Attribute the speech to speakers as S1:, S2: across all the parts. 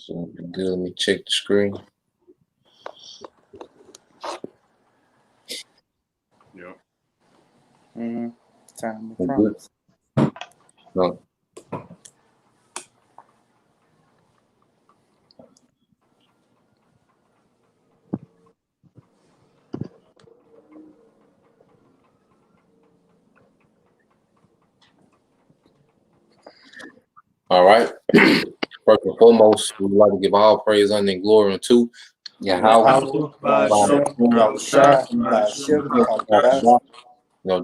S1: So good. Let me check the screen.
S2: Yep.
S3: Time
S1: We
S3: to
S1: good?
S3: promise.
S1: No. All right. First and foremost, we would like to give all praise, honor, and glory unto Yahweh.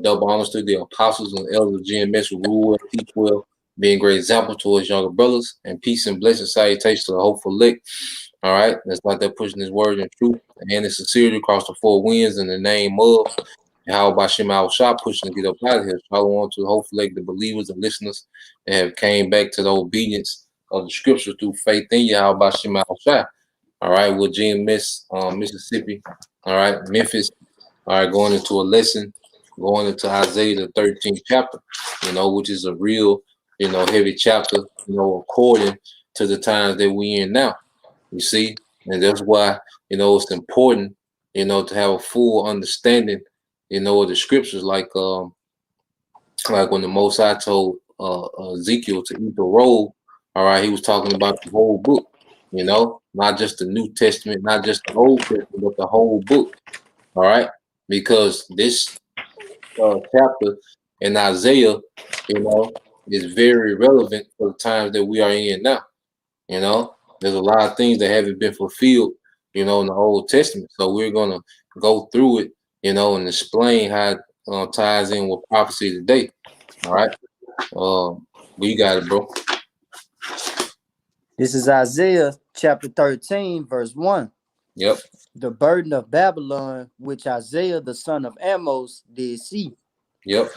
S1: Double honors to the apostles and elders of GMS who rule well, teach well, being great example towards younger brothers, and peace and blessing salutations to the hopeful elect. All right, that's like they're pushing his word in truth and in sincerity across the four winds in the name of how by Shema Shah pushing to get up out of here. Follow on to the hopeful elect, the believers and listeners that have came back to the obedience of the scripture through faith in Yahweh by Shema Shah. All right, with GMS, Mississippi. All right, Memphis. All right, going into a lesson, going into Isaiah the 13th chapter, which is a real, heavy chapter, according to the times that we in now. You see, and that's why, it's important, to have a full understanding, of the scriptures, like when the Most High told Ezekiel to eat the roll. All right, he was talking about the whole book, not just the New Testament, not just the Old Testament, but the whole book. All right, because this chapter in Isaiah, is very relevant for the times that we are in now. There's a lot of things that haven't been fulfilled, in the Old Testament. So we're gonna go through it, and explain how it ties in with prophecy today. All right. You got it, bro.
S3: This is Isaiah chapter 13, verse 1.
S1: Yep.
S3: The burden of Babylon, which Isaiah the son of Amos did see.
S1: Yep.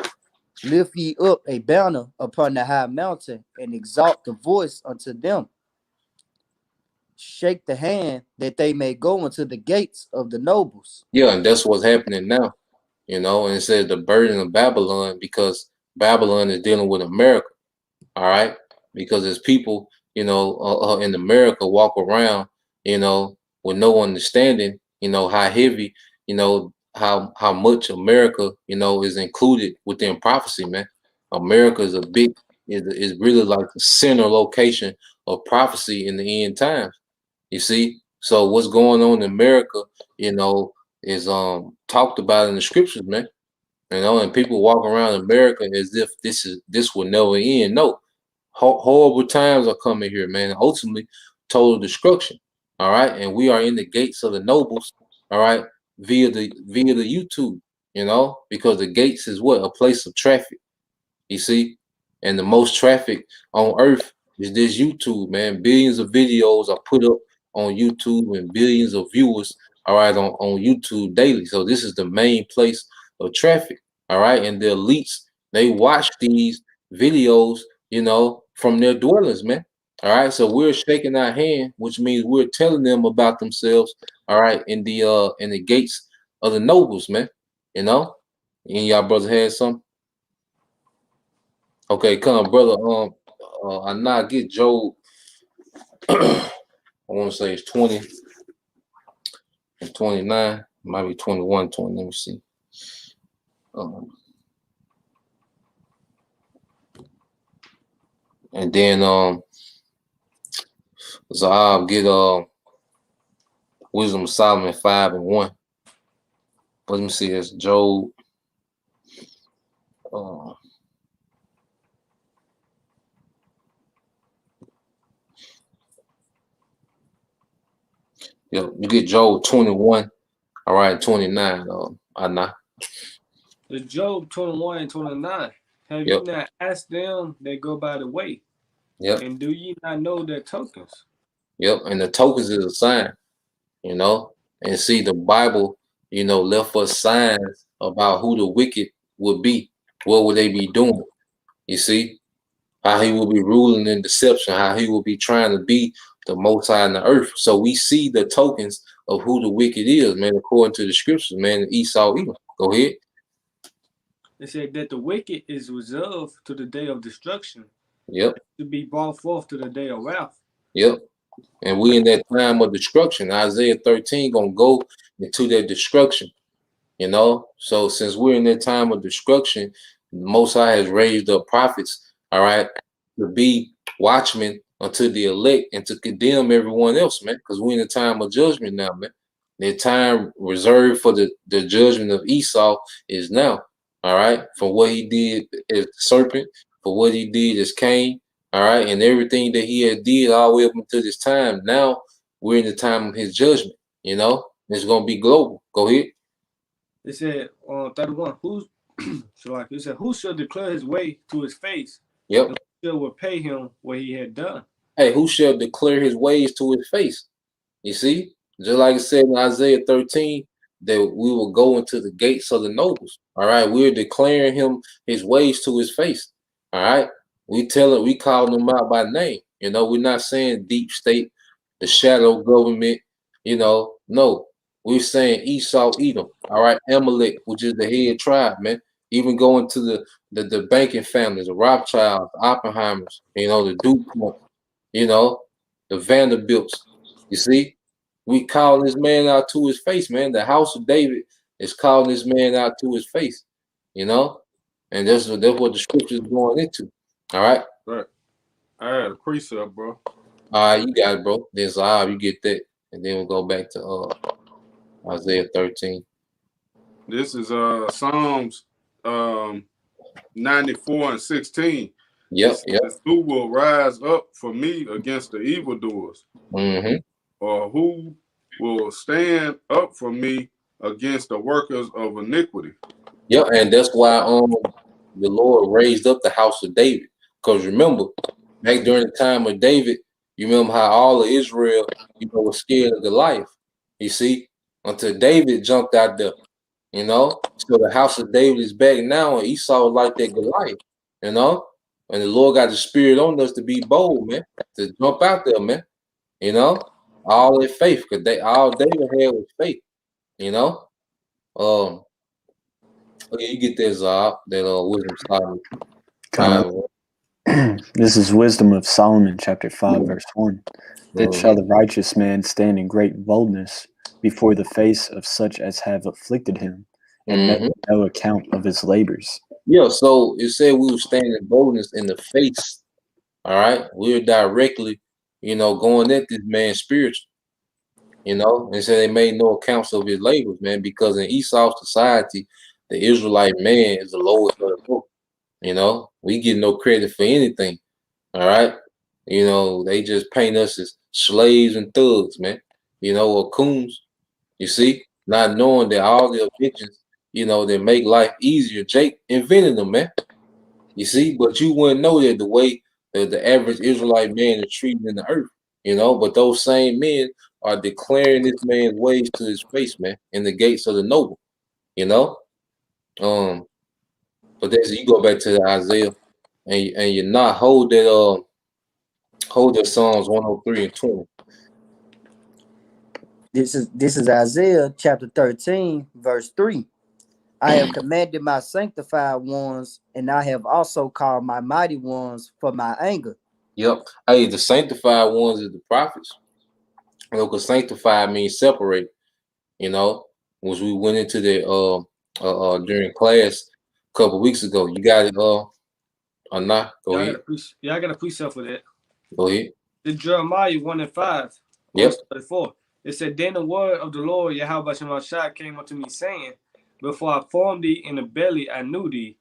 S3: Lift ye up a banner upon the high mountain, and exalt the voice unto them. Shake the hand that they may go into the gates of the nobles.
S1: Yeah, and that's what's happening now. And it says the burden of Babylon, because Babylon is dealing with America. All right, because as people, in America walk around, with no understanding, how heavy, how much America, is included within prophecy, man. America is is really like the center location of prophecy in the end times. You see, so what's going on in America, is talked about in the scriptures, man. And people walk around America as if this will never end. No, horrible times are coming here, man. Ultimately, total destruction. All right, and we are in the gates of the nobles. All right, via the YouTube. Because the gates is what? A place of traffic. You see, and the most traffic on earth is this YouTube, man. Billions of videos are put up on YouTube and billions of viewers, all right, on YouTube daily. So this is the main place of traffic, all right. And the elites, they watch these videos, from their dwellings, man. All right. So we're shaking our hand, which means we're telling them about themselves, all right, in the gates of the nobles, man. And y'all brothers had something? Okay, come, brother. I not get Job. I want to say it's 20 and 29. Might be 21, 20. Let me see. And then so I'll get Wisdom of Solomon 5 and 1. Let me see. It's Job. Yeah, you get Job 21. All right, 29. Anna.
S2: The Job 21 and 29. Have you not asked them that go by the way?
S1: Yep.
S2: And do ye not know their tokens?
S1: Yep. And the tokens is a sign, and see the Bible, left us signs about who the wicked would be. What would they be doing? You see, how he will be ruling in deception, how he will be trying to be the most high in the earth. So we see the tokens of who the wicked is, man, according to the scriptures, man. Esau, Edom. Go ahead.
S2: They said that the wicked is reserved to the day of destruction.
S1: Yep.
S2: To be brought forth to the day of wrath.
S1: Yep. And we in that time of destruction. Isaiah 13 gonna go into that destruction, you know. So since we're in that time of destruction, the Most High has raised up prophets, all right, to be watchmen unto the elect and to condemn everyone else, man. Because we're in a time of judgment now, man. The time reserved for the judgment of Esau is now, all right, for what he did as serpent, for what he did as Cain, all right, and everything that he had did all the way up until this time. Now we're in the time of his judgment, you know. It's gonna be global. Go ahead.
S2: It said on 31, it said, who shall declare his way to his face?
S1: Yep.
S2: And who shall repay him what he had done?
S1: Hey, who shall declare his ways to his face? You see, just like it said in Isaiah 13, that we will go into the gates of the nobles. All right, we're declaring him his ways to his face. All right, we calling him out by name. You know, we're not saying deep state, the shadow government. You know, no, we're saying Esau, Edom. All right, Amalek, which is the head tribe, man. Even going to the banking families, the Rothschilds, the Oppenheimers. You know, the DuPont. You know, the Vanderbilts. You see, we calling this man out to his face, man. The house of David is calling this man out to his face, you know, and that's what the scripture is going into. All right.
S4: Right. I had a precept, bro.
S1: All right, you got it, bro. Then Zahab, you get that, and then we'll go back to Isaiah 13.
S4: This is Psalms 94 and 16.
S1: Yep.
S4: Who will rise up for me against the evildoers?
S1: Mm-hmm.
S4: Or who will stand up for me against the workers of iniquity?
S1: Yep, and that's why the Lord raised up the house of David. Because remember, back during the time of David, you remember how all of Israel, was scared of Goliath. You see, until David jumped out there, you know. So the house of David is back now, and Esau like that Goliath, you know. And the Lord got the spirit on us to be bold, man, to jump out there, man. You know, all in faith, because all David had was faith, you know. Okay, you get that Zab, that wisdom Solomon.
S5: This is Wisdom of Solomon, chapter 5, verse 1. Then shall the righteous man stand in great boldness before the face of such as have afflicted him, and make no account of his labors. Yeah,
S1: so it said we will stand in boldness in the face. All right, we're directly, going at this man spiritual. And so they made no accounts of his labors, man, because in Esau's society, the Israelite man is the lowest of the low. We get no credit for anything. All right. They just paint us as slaves and thugs, man, or coons. You see, not knowing that all the inventions, that make life easier, Jake invented them, man. You see, but you wouldn't know that the way that the average Israelite man is treated in the earth, but those same men are declaring this man's ways to his face, man, in the gates of the noble, But that's, you go back to the Isaiah and you not hold that Psalms 103 and 20.
S3: This is Isaiah chapter 13, verse 3. I have commanded my sanctified ones, and I have also called my mighty ones for my anger.
S1: Yep. Hey, the sanctified ones is the prophets. Because sanctified means separate, which we went into the during class a couple weeks ago. You got it, or not? Go ahead.
S2: I got a precept for that.
S1: Go ahead.
S2: The Jeremiah 1 and 5.
S1: Yep.
S2: 34. It said, then the word of the Lord Yahweh Shemashah came unto me, saying, before I formed thee in the belly, I knew thee.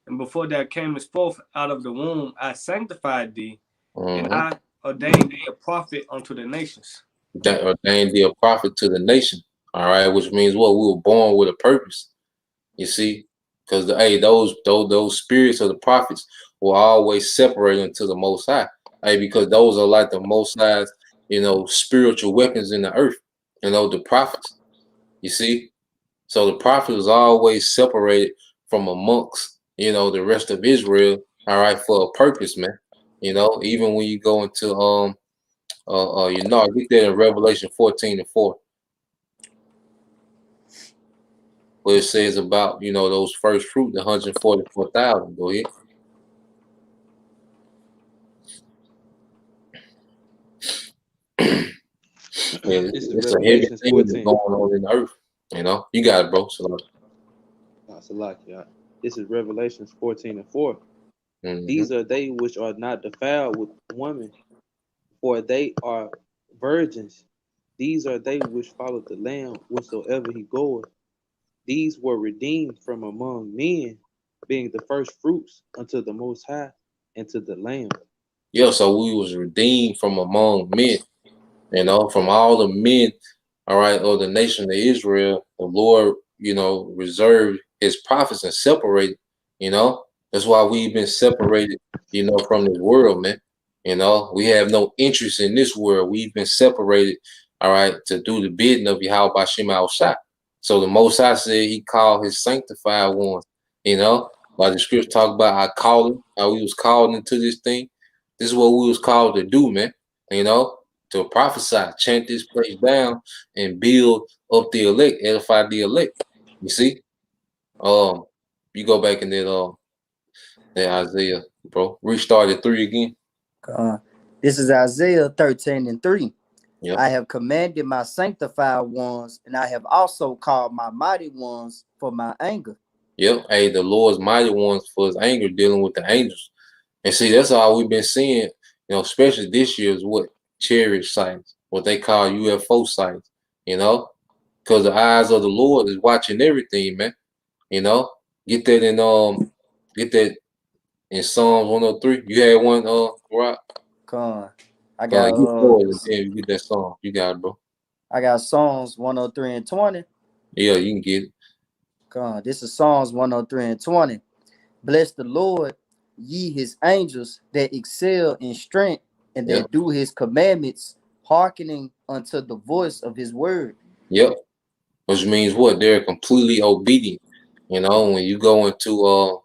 S2: And before thou camest forth out of the womb, I sanctified thee. And I ordained thee a prophet unto the nations.
S1: That ordained thee a prophet to the nation. All right, which means what? We were born with a purpose. You see, because those spirits of the prophets will always separate into the Most High. Because those are like the Most High's, spiritual weapons in the earth. The prophets. You see, so the prophet was always separated from amongst, the rest of Israel. All right, for a purpose, man. Even when you go into I get that in Revelation 14 and 4. Where it says about, those first fruit, the 144,000. Go ahead. Yeah,
S6: This is
S1: it's a heavy
S6: Revelations
S1: thing that's
S6: 14.
S1: going on in the earth. You know, you got it, bro. So,
S6: Salakia. This is Revelations 14:4.
S1: mhm.
S6: These are they which are not defiled with women, for they are virgins. These are they which follow the Lamb wheresoever he goeth. These were redeemed from among men, being the first fruits unto the Most High and to the Lamb.
S1: Yeah, so we was redeemed from among men, you know, from all the men, all right, of the nation of Israel. The Lord, you know, reserved his prophets and separated, you know. That's why we've been separated, you know, from this world, man. You know, we have no interest in this world. We've been separated, all right, to do the bidding of Yahweh Bashim al Shah. So the Most High said he called his sanctified ones, you know, like the scripture talk about our calling, how we was called into this thing. This is what we was called to do, man. You know, to prophesy, chant this place down, and build up the elect, edify the elect. You see, you go back in that Isaiah, bro. Restart at 3 again.
S3: This is Isaiah 13:3.
S1: Yep.
S3: I have commanded my sanctified ones, and I have also called my mighty ones for my anger.
S1: Yep. Hey, the Lord's mighty ones for his anger dealing with the angels. And see, that's all we've been seeing, you know, especially this year is what chariot sights, what they call UFO sights, you know, because the eyes of the Lord is watching everything, man. You know, get that in Psalms 103. You had one, Rock?
S3: I got
S1: Get forward and then you get that song. You got it, bro.
S3: I got Psalms 103:20.
S1: Yeah, you can get it.
S3: This is Psalms 103:20. Bless the Lord, ye his angels that excel in strength and that
S1: Yep.
S3: do his commandments, hearkening unto the voice of his word.
S1: Yep. Which means what? They're completely obedient. You know, when you go into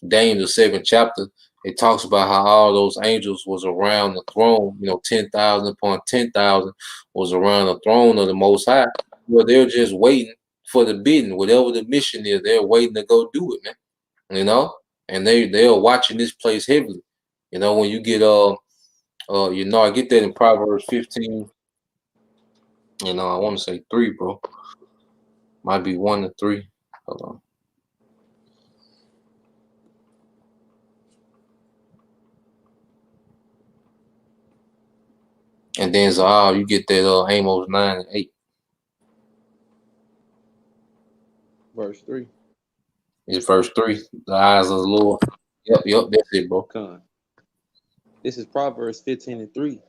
S1: Daniel the 7th chapter, it talks about how all those angels was around the throne, you know, 10,000 upon 10,000 was around the throne of the Most High. Well, they're just waiting for the bidding, whatever the mission is, they're waiting to go do it, man. You know, and they are watching this place heavily. You know, when you get you know, I get that in Proverbs 15. You know, I want to say 3, bro. Might be 1 to 3. Hold on. And then Zahal, you get that Amos 9 and 8.
S6: Verse 3.
S1: It's verse 3. The eyes of the Lord. Yep, that's it, bro.
S6: This is Proverbs 15:3.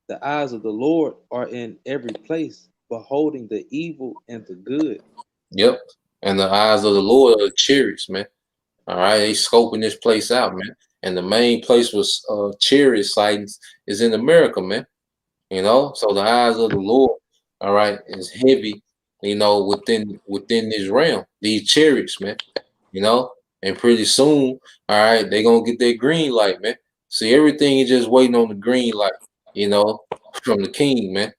S6: The eyes of the Lord are in every place, beholding the evil and the good.
S1: Yep. And the eyes of the Lord are chariots, man. All right, they scoping this place out, man. And the main place was chariot sightings is in America, man. You know, so the eyes of the Lord, all right, is heavy, you know, within this realm, these chariots, man. You know, and pretty soon, all right, they gonna get their green light, man. See, everything is just waiting on the green light, you know, from the king, man.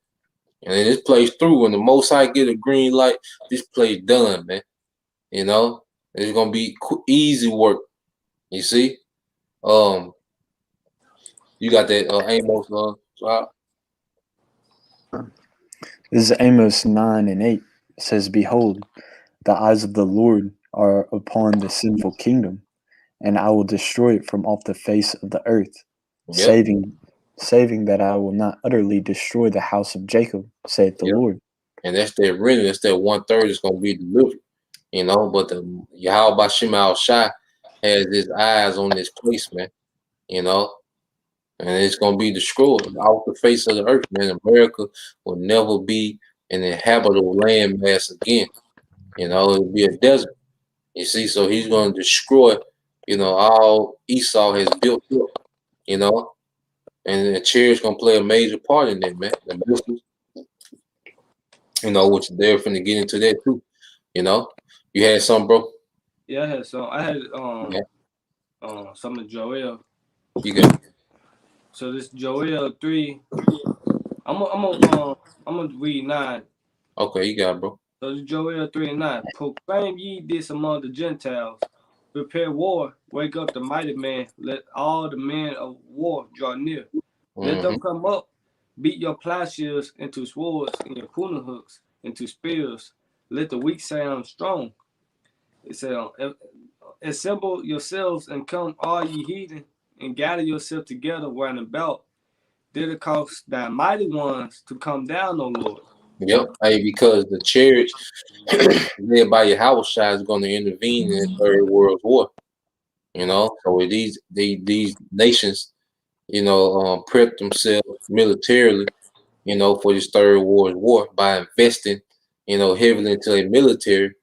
S1: And then this place through, when the Most High get a green light, this place done, man. You know, it's gonna be easy work. You see, you got that Amos,
S5: This is Amos 9 and 8. It says, Behold, the eyes of the Lord are upon the sinful kingdom, and I will destroy it from off the face of the earth, saving that I will not utterly destroy the house of Jacob, saith the Lord.
S1: And that's that remnant, that's that 1/3 is gonna be delivered, you know. But the Yahweh Bashim al Shah has his eyes on this place, man, you know, and it's gonna be destroyed off the face of the earth, man. America will never be an inhabitable landmass again. You know, it'll be a desert. You see, so he's gonna destroy, you know, all Esau has built up, you know, and the chariots gonna play a major part in that, man. The missiles, you know, which they're finna get into that too. You know, you had some, bro.
S2: Yeah, I had some. I had some of Joel.
S1: You got.
S2: So this Joel 3. I'm gonna read 9.
S1: Okay, you got it, bro.
S2: So this Joel 3:9. Proclaim ye this among the Gentiles. Prepare war. Wake up the mighty man. Let all the men of war draw near. Let them come up. Beat your plowshares into swords and your pruning hooks into spears. Let the weak say I'm strong. It said, assemble yourselves and come, all ye heathen, and gather yourselves together round about. Did it cause thy mighty ones to come down, O Lord?
S1: Yep. Hey, because the chariots led by Yahushua is going to intervene in the Third World War. You know, so with these nations, you know, prep themselves militarily, you know, for this Third World War by investing, you know, heavily into their military.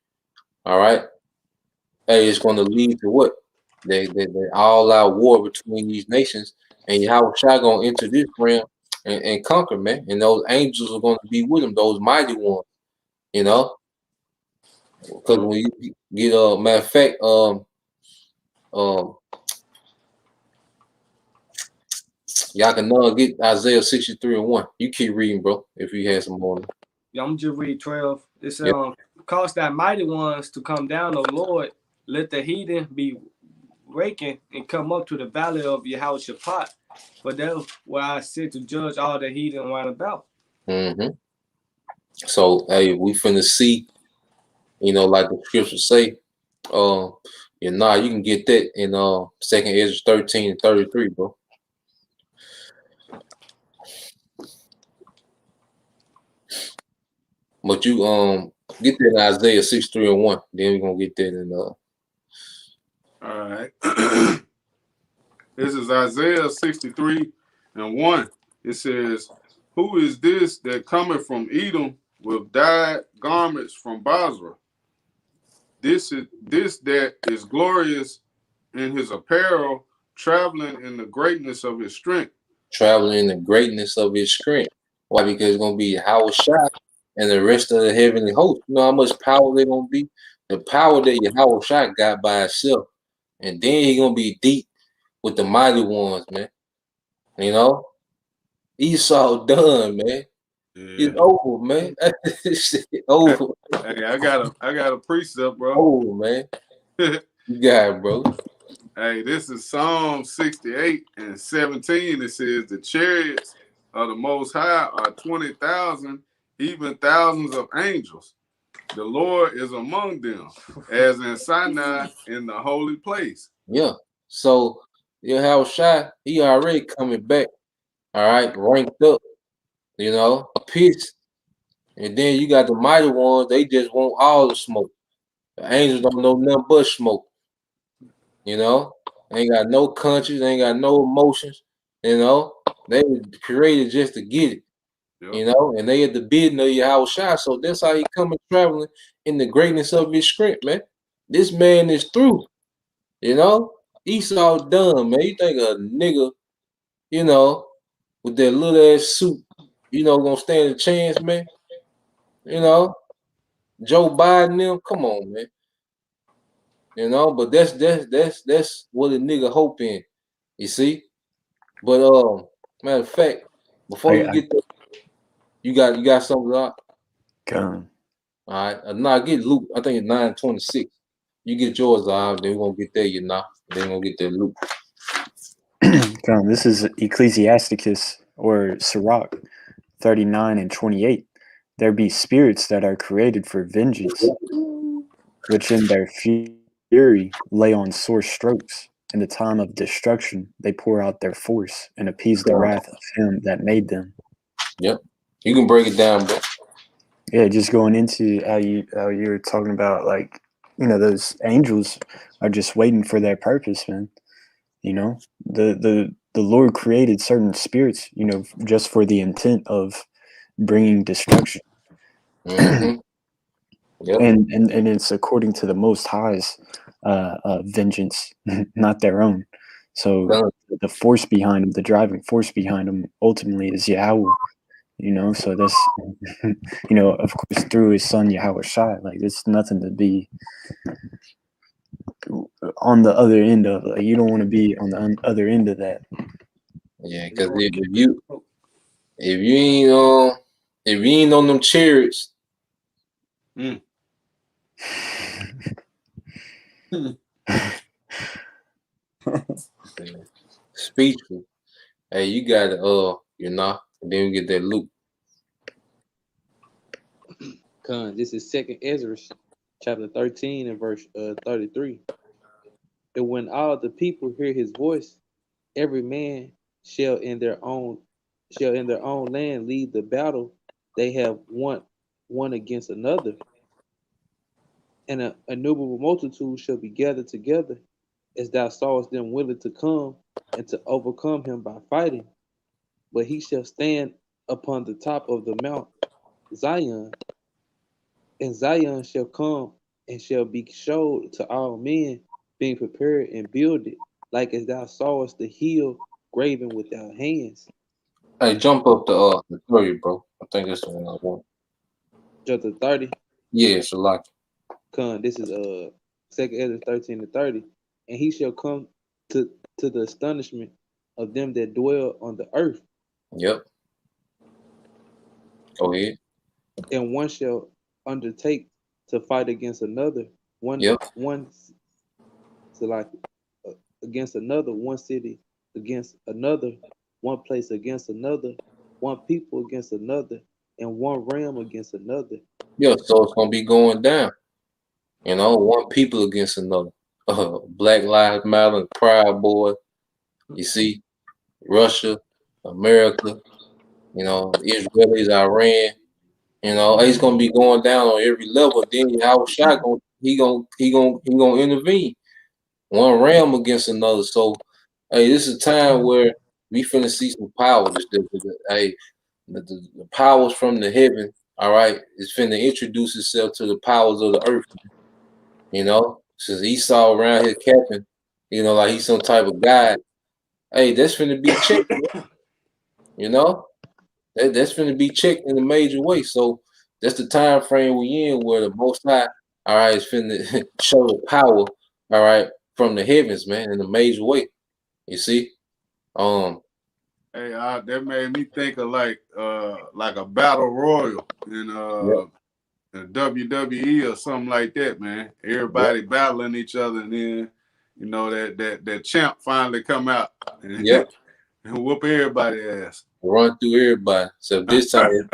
S1: All right. Hey, it's going to lead to what? They all-out war between these nations, and Yahushua going to enter this realm and conquer, man. And those angels are going to be with him, those mighty ones, you know. Because when you get matter of fact, y'all can get Isaiah 63:1. You keep reading, bro, if you had some more.
S2: Yeah, I'm just read 12. It says,
S1: Yep.
S2: cause thy mighty ones to come down, O Lord. Let the heathen be wakened and come up to the valley of Yehoshaphat. For that's where I sit to judge all the heathen round about.
S1: Mm-hmm. So, hey, we finna see, you know, like the scriptures say, you can get that in 2nd Ezra 13:33, bro. But you get that in Isaiah 63:1. Then we're gonna get that in
S4: All right. This is Isaiah 63:1. It says, who is this that cometh from Edom with dyed garments from Basra? This that is glorious in his apparel, traveling in the greatness of his strength.
S1: traveling in the greatness of his strength. Why? Because it's gonna be Yahushua and the rest of the heavenly host. You know how much power they're gonna be? The power that Yahushua got by itself. And then he's gonna be deep with the mighty ones, man. You know? Esau done, man.
S4: Yeah.
S1: It's over, man. It's over.
S4: Hey, I got a precept, bro.
S1: Over, man. You got it, bro.
S4: Hey, this is Psalm 68:17. It says, the chariots of the Most High are 20,000, even thousands of angels. The Lord is among them, as in Sinai in the holy place.
S1: Yeah. So Yahushua, he already coming back, all right, ranked up, you know, pissed. And then you got the mighty ones, they just want all the smoke. The angels don't know nothing but smoke. You know, ain't got no conscience, ain't got no emotions. You know, they were created just to get it.
S4: Yep.
S1: You know, and they at the bidding of Yahushua. So that's how he coming traveling in the greatness of his strength, man. This man is through. You know, Esau done, man. You think a nigga, you know, with that little ass suit, you know, gonna stand a chance, man? You know, Joe Biden, them, come on, man. You know, but that's what a nigga hope in. You see? But matter of fact, before you get there, you got something up.
S5: Gun.
S1: All right. Nah, get Luke. I think it's 9:26. You get yours out, then we're gonna get there, you know. Then we're gonna get there, Luke.
S5: Gun. This is Ecclesiasticus or Sirach 39:28. There be spirits that are created for vengeance, which in their fury lay on sore strokes. In the time of destruction, they pour out their force and appease the wrath of him that made them.
S1: Yep. You can break it down, bro.
S5: Yeah, just going into how you're talking about, like, you know, those angels are just waiting for their purpose, man. You know, the Lord created certain spirits, you know, just for the intent of bringing destruction.
S1: Mm-hmm. Yep.
S5: And it's according to the Most High's vengeance, not their own. So the force behind them, the driving force behind them, ultimately is Yahweh. You know, so that's, you know, of course, through his son Yahushua. Like, there's nothing to be on the other end of. Like, you don't want to be on the other end of that.
S1: Yeah, because if you ain't on them chariots, speechless. Hey, you got you know, And then we get that Luke.
S6: This is 2nd Ezra, chapter 13 and verse 33. And when all the people hear his voice, every man shall in their own land lead the battle they have one against another, and an innumerable multitude shall be gathered together, as thou sawest them willing to come and to overcome him by fighting. But he shall stand upon the top of the mount Zion, and Zion shall come and shall be showed to all men, being prepared and builded, like as thou sawest the hill graven without hands.
S1: Hey, jump up the 30, bro. I think that's the one I want.
S6: Chapter 30.
S1: Yeah, so like.
S6: This is 2nd Ezra 13 to 30. And he shall come to the astonishment of them that dwell on the earth.
S1: Yep. Go ahead.
S6: And one shall undertake to fight against another. Against another, one city against another, one place against another, one people against another, and one realm against another.
S1: Yeah, so it's gonna be going down. You know, one people against another. Black Lives Matter, Proud Boy. You see, Russia, America. You know, Israelis, Iran. You know, it's gonna be going down on every level. Then our shot he gonna intervene. One realm against another. So, hey, this is a time where we finna see some power. Hey, the powers from the heaven. All right, it's finna introduce itself to the powers of the earth. You know, since Esau around here capping, you know, like he's some type of guy. Hey, that's finna be checked. You know, that's finna be checked in a major way. So that's the time frame we in where the Most High, all right, is finna show the power, all right, from the heavens, man, in a major way. You see,
S4: Hey, that made me think of like a battle royal in WWE or something like that, man. Everybody battling each other, and then you know that champ finally come out and, and whoop everybody ass.
S1: Run through everybody. So this time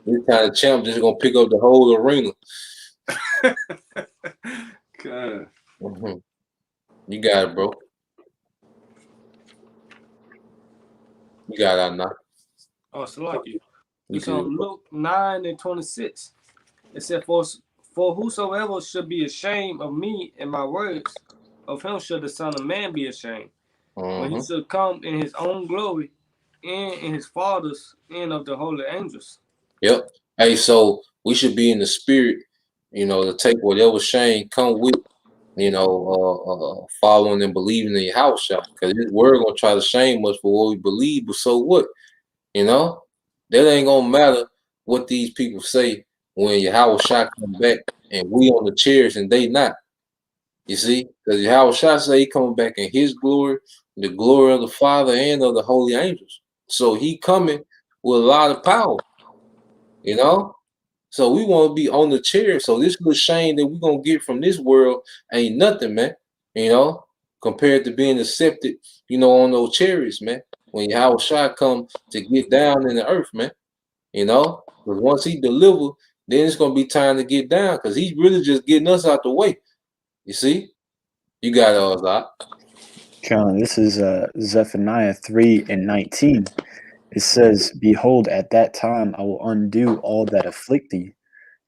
S1: the champ just gonna pick up the whole arena.
S4: God.
S1: You got it, bro. You got it now.
S2: Oh, so like you. It's on Luke 9 and 26. It said, For whosoever should be ashamed of me and my words, of him should the Son of Man be ashamed. When he should come in his own glory, and in his Father's, and of the holy angels.
S1: Yep. Hey, so we should be in the spirit, you know, to take whatever shame come with, you know, following and believing in your house shot. Because this word gonna try to shame us for what we believe, but so what? You know, that ain't gonna matter what these people say when your house shot come back and we on the chairs and they not. You see, because your house shot say he coming back in his glory, the glory of the Father and of the holy angels. So he coming with a lot of power. You know, so we want to be on the chair. So this little shame that we're gonna get from this world ain't nothing, man. You know, compared to being accepted, you know, on those chariots, man. When Yahweh Shai come to get down in the earth, man. You know, because once he deliver, then it's gonna be time to get down, because he's really just getting us out the way. You see, you got Zach.
S5: John, this is Zephaniah 3 and 19. It says, Behold, at that time I will undo all that afflict thee,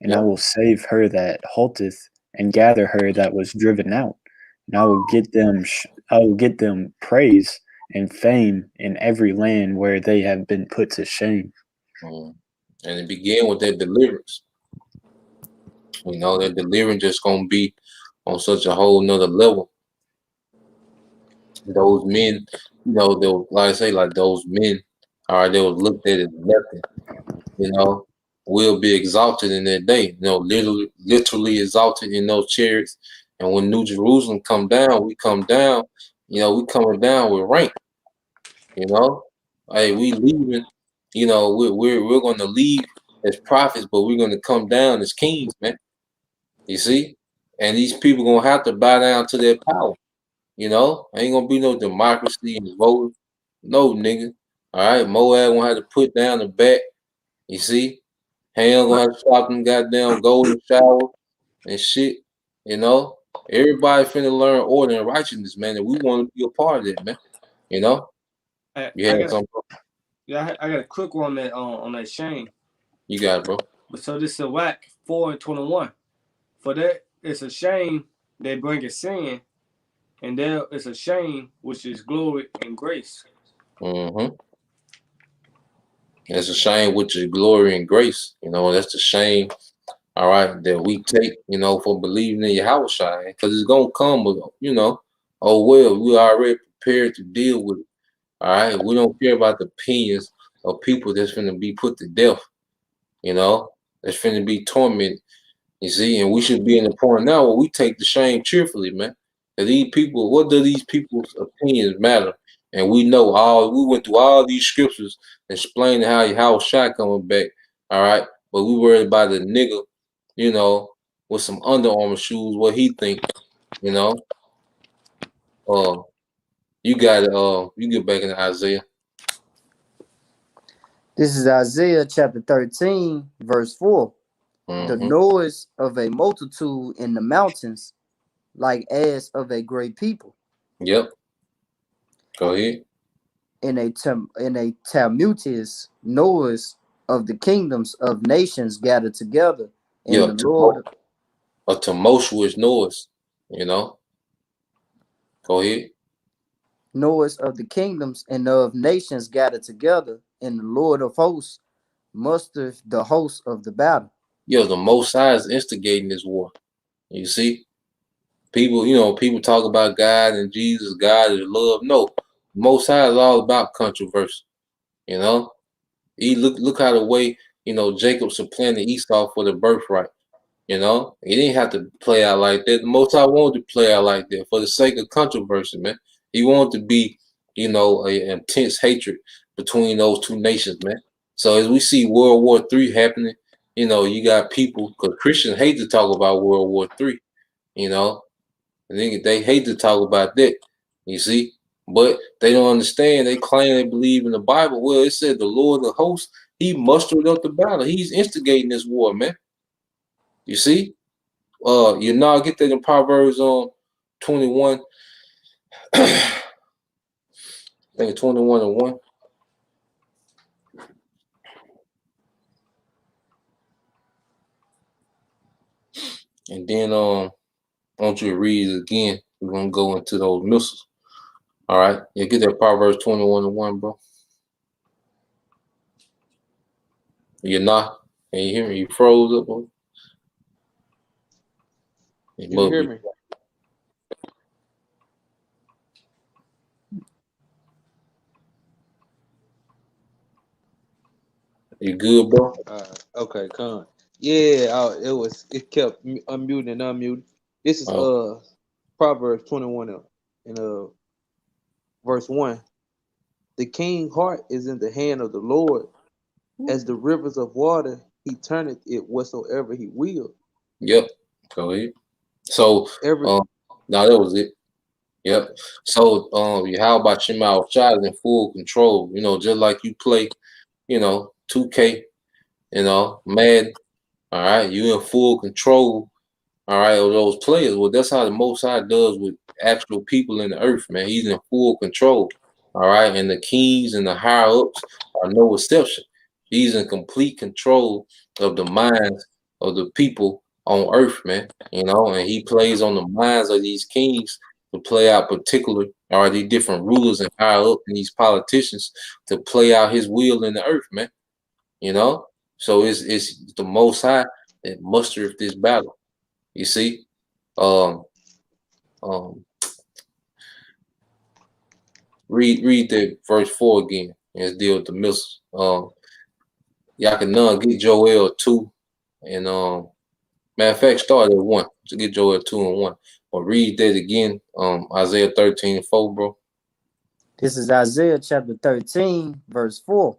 S5: and I will save her that halteth, and gather her that was driven out. And I will get them praise and fame in every land where they have been put to shame.
S1: And it began with that deliverance. You know, that deliverance just gonna be on such a whole nother level. Those men, you know, they'll, like I say, like those men, all right, they was looked at as nothing. You know, will be exalted in that day. You know, literally exalted in those chariots. And when New Jerusalem come down, we come down. You know, we coming down with rank. You know, hey, we leaving. You know, we're going to leave as prophets, but we're going to come down as kings, man. You see, and these people gonna have to bow down to their power. You know, ain't gonna be no democracy and voting. No, nigga. All right, Moab gonna have to put down the back. You see, Ham gonna have to swap them goddamn golden shower and shit. You know, everybody finna learn order and righteousness, man. And we want to be a part of it, man. You know,
S2: I
S1: yeah,
S2: got I got a quick one on that Shane.
S1: You got it, bro.
S2: But so this is a whack 4:21. For that, it's a shame they bring a sin, and there is a shame which is glory and grace.
S1: Mm-hmm. It's a shame which is glory and grace. You know, that's the shame. All right, that we take, you know, for believing in Yahushua, because it's gonna come with, you know, oh well, we already prepared to deal with it. All right, we don't care about the opinions of people that's finna be put to death. You know, that's finna be tormented. You see, and we should be in the point now where we take the shame cheerfully, man. And these people, what do these people's opinions matter? And we know we went through all these scriptures explaining how shot coming back. All right, but we worried about the nigga, you know, with some Under Armour shoes, what he think, you know. You got you get back into Isaiah.
S3: This is Isaiah chapter 13, verse 4. The noise of a multitude in the mountains, like as of a great people.
S1: Yep. Go ahead.
S3: In a tumultuous noise of the kingdoms of nations gathered together. And the Lord,
S1: a tumultuous noise, you know. Go ahead.
S3: Noise of the kingdoms and of nations gathered together, and the Lord of hosts musters the hosts of the battle.
S1: Yo, the Most High is instigating this war. You see, people, you know, people talk about God and Jesus. God is love. No, Most High is all about controversy. You know, he look how the way, you know, Jacob supplanted Esau for the birthright. You know, he didn't have to play out like that. The Most High wanted to play out like that for the sake of controversy, man. He wanted to be, you know, an intense hatred between those two nations, man. So as we see World War III happening, you know, you got people, because Christians hate to talk about World War III, you know, and they hate to talk about that, you see, but they don't understand. They claim they believe in the Bible. Well, it said the Lord of hosts, he mustered up the battle. He's instigating this war, man. You see, you now get that in Proverbs 21. I think 21:1. And then I want you to read it again. We're gonna go into those missiles. All right. You get that Proverbs 21:1, bro. You're not. Can you hear me? You froze up, bro.
S6: You hear me?
S1: You good, bro?
S6: Okay, come. Yeah, it kept unmuting and unmuting. This is Proverbs 21 and verse 1. The king's heart is in the hand of the Lord, as the rivers of water, he turneth it whatsoever he will.
S1: Yep. Go ahead. So now that was it. Yep. So how about your mouth child in full control? You know, just like you play, you know, 2K, you know, Madden. All right, you in full control. All right, of those players. Well, that's how the Most High does with actual people in the earth, man. He's in full control. All right, and the kings and the higher ups are no exception. He's in complete control of the minds of the people on earth, man. You know, and he plays on the minds of these kings to play out particular, or these different rulers and higher up and these politicians to play out his will in the earth, man. You know, so it's the Most High that mustereth this battle. You see, read the verse 4 again and deal with the missiles. Y'all can get Joel 2 and matter of fact, start at 1 to get Joel 2 and 1. But read that again, Isaiah 13:4, bro.
S3: This is Isaiah chapter 13, verse 4.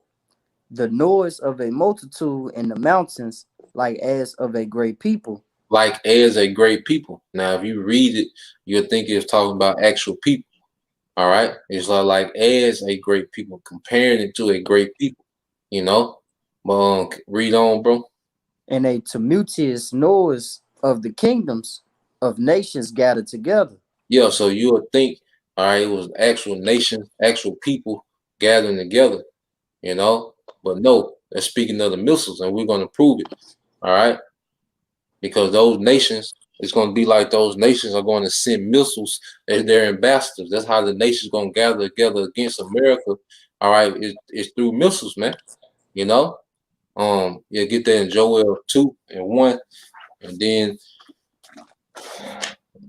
S3: The noise of a multitude in the mountains, like as of a great people.
S1: Like as a great people. Now, if you read it, you'll think it's talking about actual people. All right, it's like as a great people, comparing it to a great people, you know. Read on, bro.
S3: And a tumultuous noise of the kingdoms of nations gathered together.
S1: Yeah, so you would think, all right, it was actual nations, actual people gathering together, you know, but no, they're speaking of the missiles, and we're going to prove it, all right, because those nations, it's going to be like those nations are going to send missiles as their ambassadors. That's how the nations going to gather together against America, all right, it's through missiles, man, you know. You get that in Joel 2:1, and then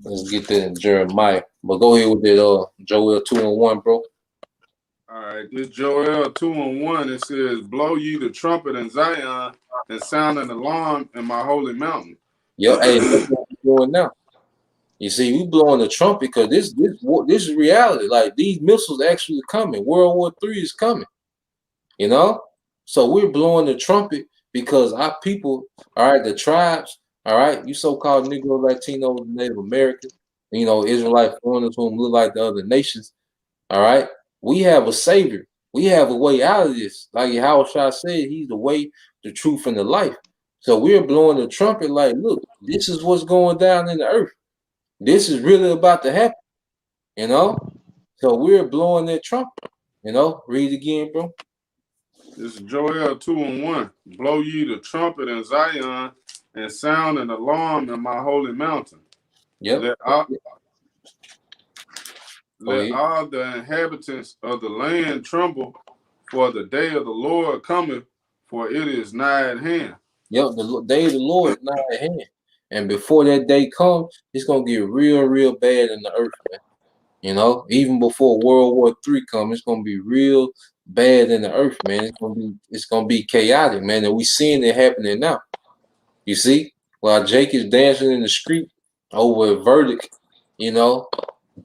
S1: let's get that in Jeremiah. But go ahead with that Joel 2:1, bro.
S4: All right, this Joel 2:1, it says, "Blow ye the trumpet in Zion, and sound an alarm in my holy mountain."
S1: Yep, hey, that's what we're doing now. You see, we blowing the trumpet because this is reality. Like these missiles actually coming. World War III is coming. You know, so we're blowing the trumpet because our people, all right, the tribes, all right, you so-called Negro, Latino, Native American, you know, Israelite foreigners whom look like the other nations, all right, we have a savior. We have a way out of this. Like Howard Shah said, he's the way, the truth, and the life. So we're blowing the trumpet like, look, this is what's going down in the earth. This is really about to happen, you know? So we're blowing that trumpet, you know? Read again, bro.
S4: This is Joel 2:1. "Blow ye the trumpet in Zion, and sound an alarm in my holy mountain.
S1: Yep.
S4: Let all the inhabitants of the land tremble, for the day of the Lord cometh, for it is nigh at hand."
S1: Yep, the day of the Lord is nigh at hand. And before that day comes, it's going to get real, real bad in the earth, man. You know, even before World War III comes, it's going to be real bad in the earth, man. It's going to be chaotic, man. And we seeing it happening now. You see, while Jake is dancing in the street over a verdict, you know,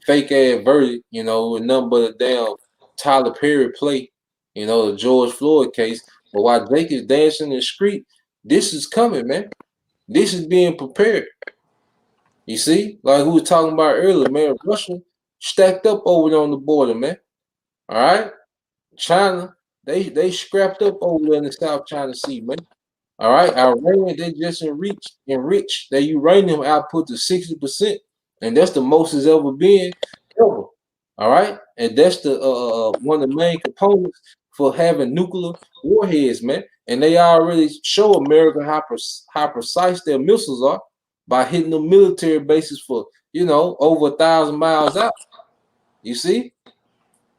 S1: fake ass verdict, you know, with nothing but a damn Tyler Perry play, you know, the George Floyd case. But while Jake is dancing in the street, this is coming, man. This is being prepared. You see, like we were talking about earlier, man. Russia stacked up over there on the border, man. All right, China, they scrapped up over there in the South China Sea, man. All right, Iran, they just enriched their uranium output to 60%, and that's the most it's ever been ever. All right, and that's the one of the main components for having nuclear warheads, man. And they already show America how precise their missiles are by hitting the military bases for, you know, over 1,000 miles out. You see?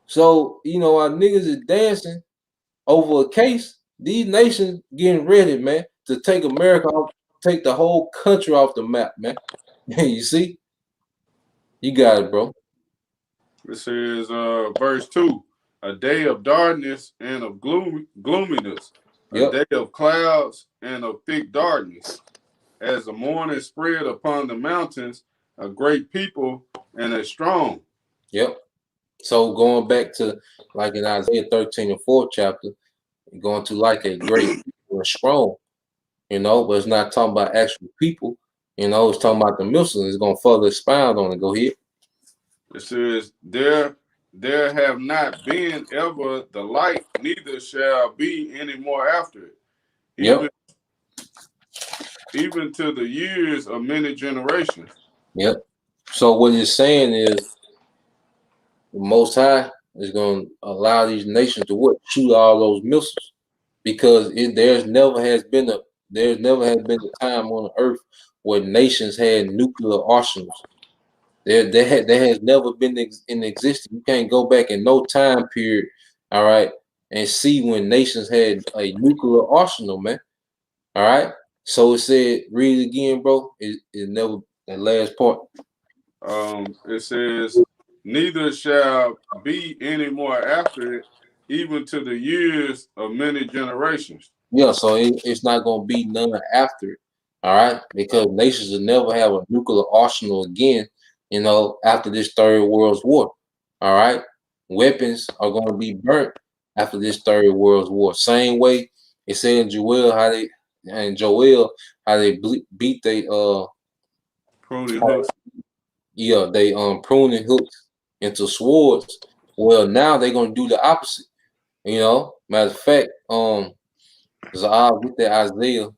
S1: So, you know, our niggas is dancing over a case. These nations getting ready, man, to take America off, take the whole country off the map, man. You see? You got it, bro.
S4: It says, verse 2, "A day of darkness and of gloominess, a day of clouds and of thick darkness, as the morning spread upon the mountains, a great people and a strong."
S1: Yep. So going back to like in Isaiah 13 and 4th chapter, going to like a great people and strong, you know, but it's not talking about actual people, you know, it's talking about the missiles. It's going to further expound on it. Go ahead.
S4: It says, there have not been ever the like, neither shall be any more after it. Even to the years of many generations.
S1: Yep. So what it's saying is the Most High is going to allow these nations to shoot all those missiles, because there's never has been a time on the earth where nations had nuclear arsenals. There has never been in existence. You can't go back in no time period, all right, and see when nations had a nuclear arsenal, man. All right. So it said, read it again, bro. It never, that last part.
S4: It says, neither shall be any more after it, even to the years of many generations.
S1: Yeah, so it's not going to be none after it, all right? Because nations will never have a nuclear arsenal again, you know, after this Third World War, all right? Weapons are going to be burnt after this Third World War. Same way it said in Joel how they beat they
S4: pruning hooks.
S1: Yeah, they pruning hooks into swords. Well, now they're gonna do the opposite. Matter of fact, so I'll get that Isaiah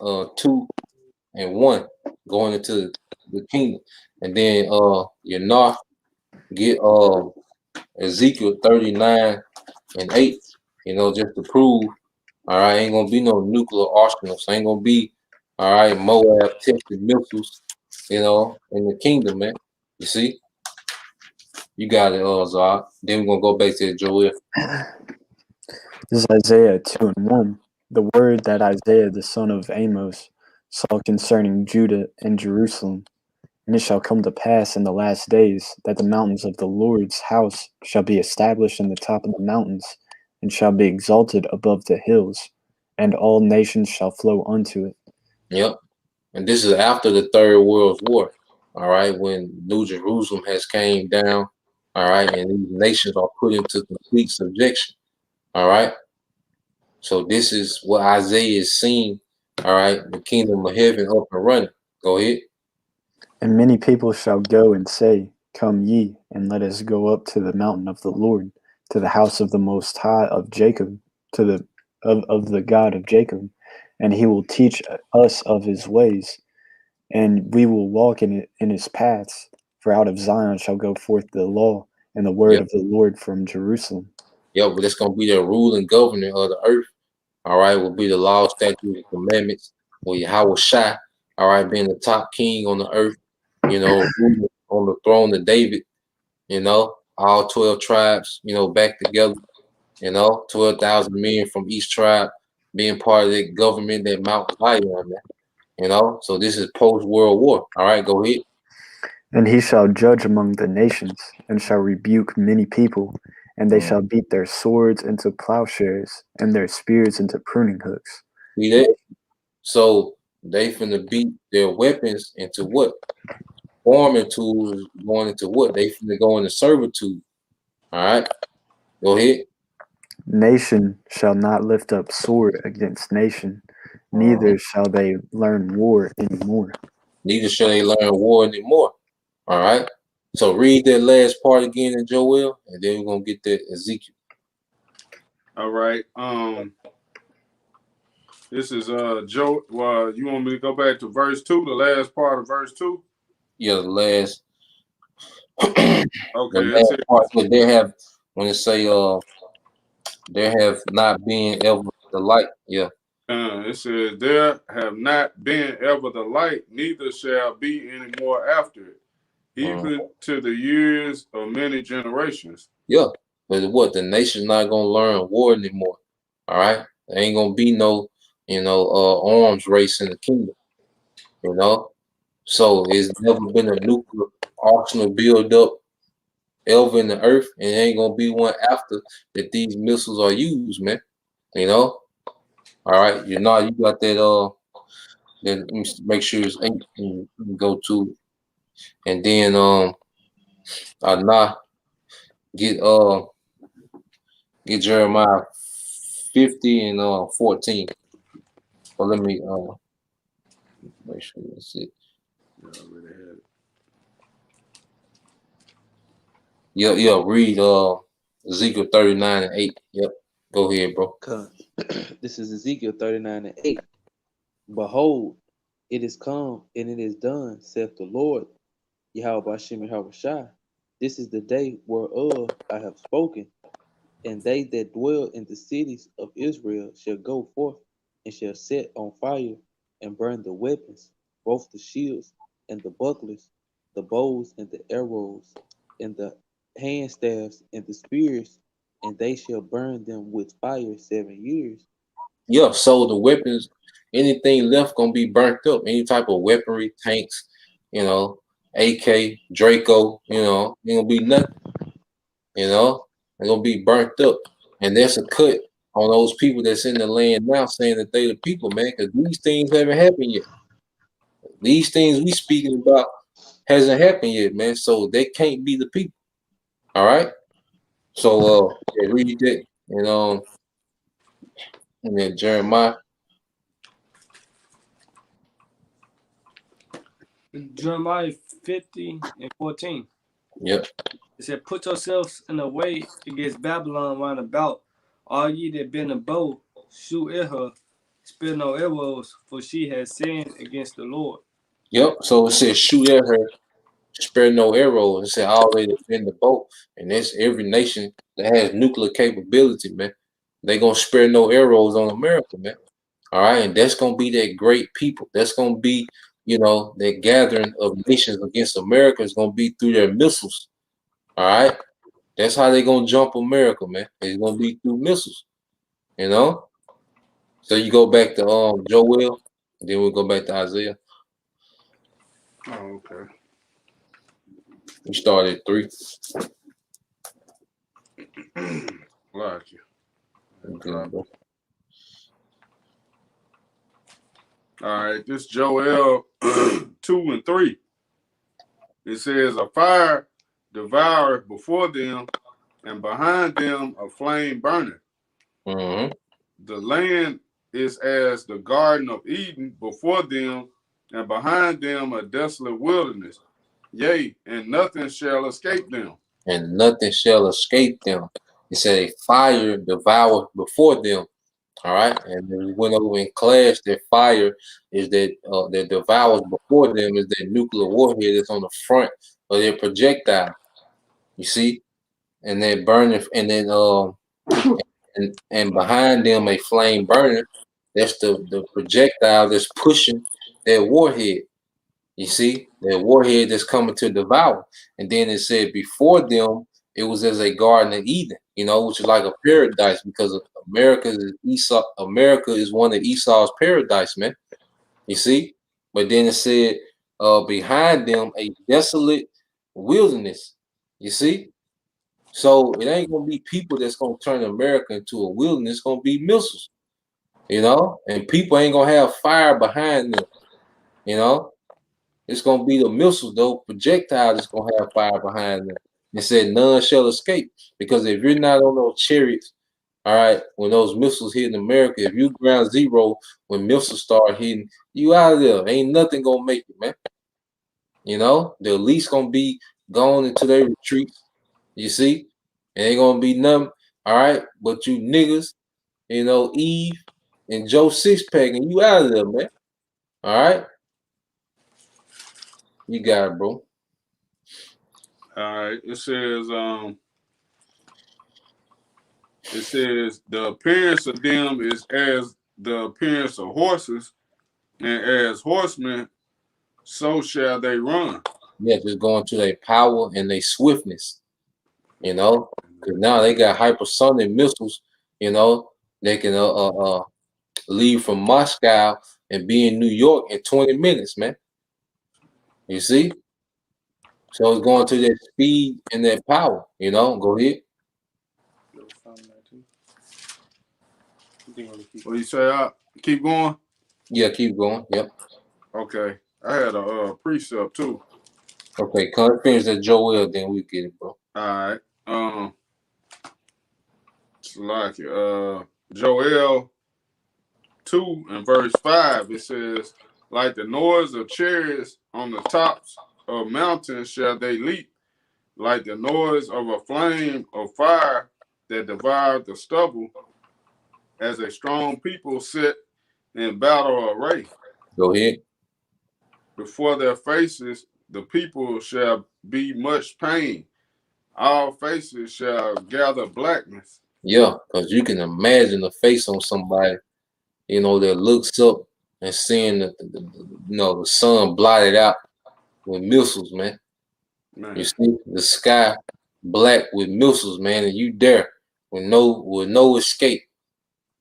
S1: 2:1 going into the kingdom. And then get Ezekiel 39:8, just to prove, all right, ain't gonna be no nuclear arsenals. Ain't gonna be, all right, Moab tested missiles, in the kingdom, man. You see? You got it, Zod. Then we're gonna go back to Joel.
S5: This is Isaiah 2:1. The word that Isaiah the son of Amos saw concerning Judah and Jerusalem. And it shall come to pass in the last days that the mountains of the Lord's house shall be established in the top of the mountains, and shall be exalted above the hills, and all nations shall flow unto it.
S1: Yep. And this is after the Third World War, all right, when New Jerusalem has came down, all right, and these nations are put into complete subjection, all right. So this is what Isaiah is seeing, all right, the kingdom of heaven up and running. Go ahead.
S5: And many people shall go and say, Come ye, and let us go up to the mountain of the Lord, to the house of the Most High of Jacob, to the God of Jacob, and he will teach us of his ways, and we will walk in his paths. For out of Zion shall go forth the law and the word of the Lord from Jerusalem.
S1: Yeah, but it's gonna be the rule and governor of the earth. All right, will be the law, statutes, and commandments. Well, Yahweh Shai, all right, being the top king on the earth, ruling on the throne of David, all 12 tribes, back together, 12,000 men from each tribe being part of that government, that Mount Zion, man. So this is post-World War. All right, go ahead.
S5: And he shall judge among the nations, and shall rebuke many people, and they shall beat their swords into plowshares, and their spears into pruning hooks.
S1: See that? So they finna beat their weapons into what? Farming tools going into what? They finna go into servitude. All right, go ahead.
S5: Nation shall not lift up sword against nation, neither shall they learn war anymore.
S1: Neither shall they learn war anymore. All right. So read that last part again in Joel, and then we're gonna get that Ezekiel.
S4: All right. This is Joe. Well, you want me to go back to verse 2, the last part of verse 2?
S1: Yeah, the last.
S4: Okay.
S1: The last part, but there have, when it say there have not been ever the light. Yeah.
S4: It says, there have not been ever the light, neither shall be any more after it, even to the years of many generations.
S1: Yeah, but what? The nation's not gonna learn war anymore. All right, there ain't gonna be no, arms race in the kingdom. So it's never been a nuclear arsenal build up ever in the earth, and there ain't gonna be one after that. These missiles are used, man. All right, you got that. Then let me make sure it's 8. You can go to, and then get Jeremiah 50 and 14. Well, let me make sure that's it. Yeah. Read Ezekiel 39:8. Yep. Go ahead, bro.
S6: This is Ezekiel 39:8. Behold, it is come and it is done, saith the Lord, Yahweh Bashim Yahweh Shai. This is the day whereof I have spoken, and they that dwell in the cities of Israel shall go forth and shall set on fire and burn the weapons, both the shields and the bucklers, the bows and the arrows, and the handstaffs and the spears, and they shall burn them with fire 7 years.
S1: Yeah, so the weapons, anything left gonna be burnt up. Any type of weaponry, tanks, AK, Draco, ain't gonna be nothing. They're gonna be burnt up. And there's a cut on those people that's in the land now saying that they the people, man, because these things haven't happened yet. These things we speaking about hasn't happened yet, man. So they can't be the people. All right. So read that and then Jeremiah.
S2: Jeremiah 50 and 14.
S1: Yep.
S2: It said, put yourselves in a way against Babylon round about. All ye that bend a bow, shoot at her, spare no arrows, for she has sinned against the Lord.
S1: Yep. So it says shoot at her, spare no arrows. It said all they defend the boat. And that's every nation that has nuclear capability, man. They gonna spare no arrows on America, man. All right, and that's gonna be that great people. That's gonna be, that gathering of nations against America is gonna be through their missiles. All right, that's how they gonna jump America, man. It's gonna be through missiles. So you go back to Joel, and then we'll go back to Isaiah.
S4: Oh, okay.
S1: We started at 3.
S4: Like you.
S1: Okay, bro.
S4: All right, this Joel 2 and 3. It says, a fire devoureth before them, and behind them a flame burneth.
S1: Mm-hmm.
S4: The land is as the Garden of Eden before them, and behind them a desolate wilderness. Yea, and nothing shall escape them.
S1: And nothing shall escape them. It said a fire devoured before them. All right, and then we went over in class that fire is that devours before them is that nuclear warhead that's on the front of their projectile. You see, and they're burning, and then and behind them a flame burning. That's the projectile that's pushing that warhead. You see, that warhead that's coming to devour. And then it said before them, it was as a Garden of Eden, which is like a paradise because America is one of Esau's paradise, man. You see? But then it said behind them a desolate wilderness. You see? So it ain't gonna be people that's gonna turn America into a wilderness, it's gonna be missiles, and people ain't gonna have fire behind them, It's gonna be the missiles, though, projectile that's gonna have fire behind them. It said none shall escape. Because if you're not on those chariots, all right, when those missiles hit America, if you ground zero when missiles start hitting, you out of there. Ain't nothing gonna make it, man. The elite's gonna be gone into their retreats. You see? It ain't gonna be nothing, all right, but you niggas, Eve and Joe Sixpack, and you out of there, man. All right. You got it, bro.
S4: All right. It says the appearance of them is as the appearance of horses, and as horsemen, so shall they run.
S1: Yeah, just going to their power and their swiftness, because now they got hypersonic missiles, they can leave from Moscow and be in New York in 20 minutes, man. You see? So it's going to that speed and that power, Go ahead.
S4: What you say? Keep going?
S1: Yeah, keep going. Yep.
S4: Okay. I had a precept too.
S1: Okay, come finish that Joel, then we get it, bro.
S4: All right. It's like Joel 2 and verse 5. It says, like the noise of chariots on the tops of mountains shall they leap, like the noise of a flame of fire that devoured the stubble, as a strong people sit in battle array.
S1: Go ahead.
S4: Before their faces, the people shall be much pain. All faces shall gather blackness.
S1: Yeah, because you can imagine the face on somebody, that looks up and seeing the sun blotted out with missiles, man. You see the sky black with missiles, man, and you there with no escape.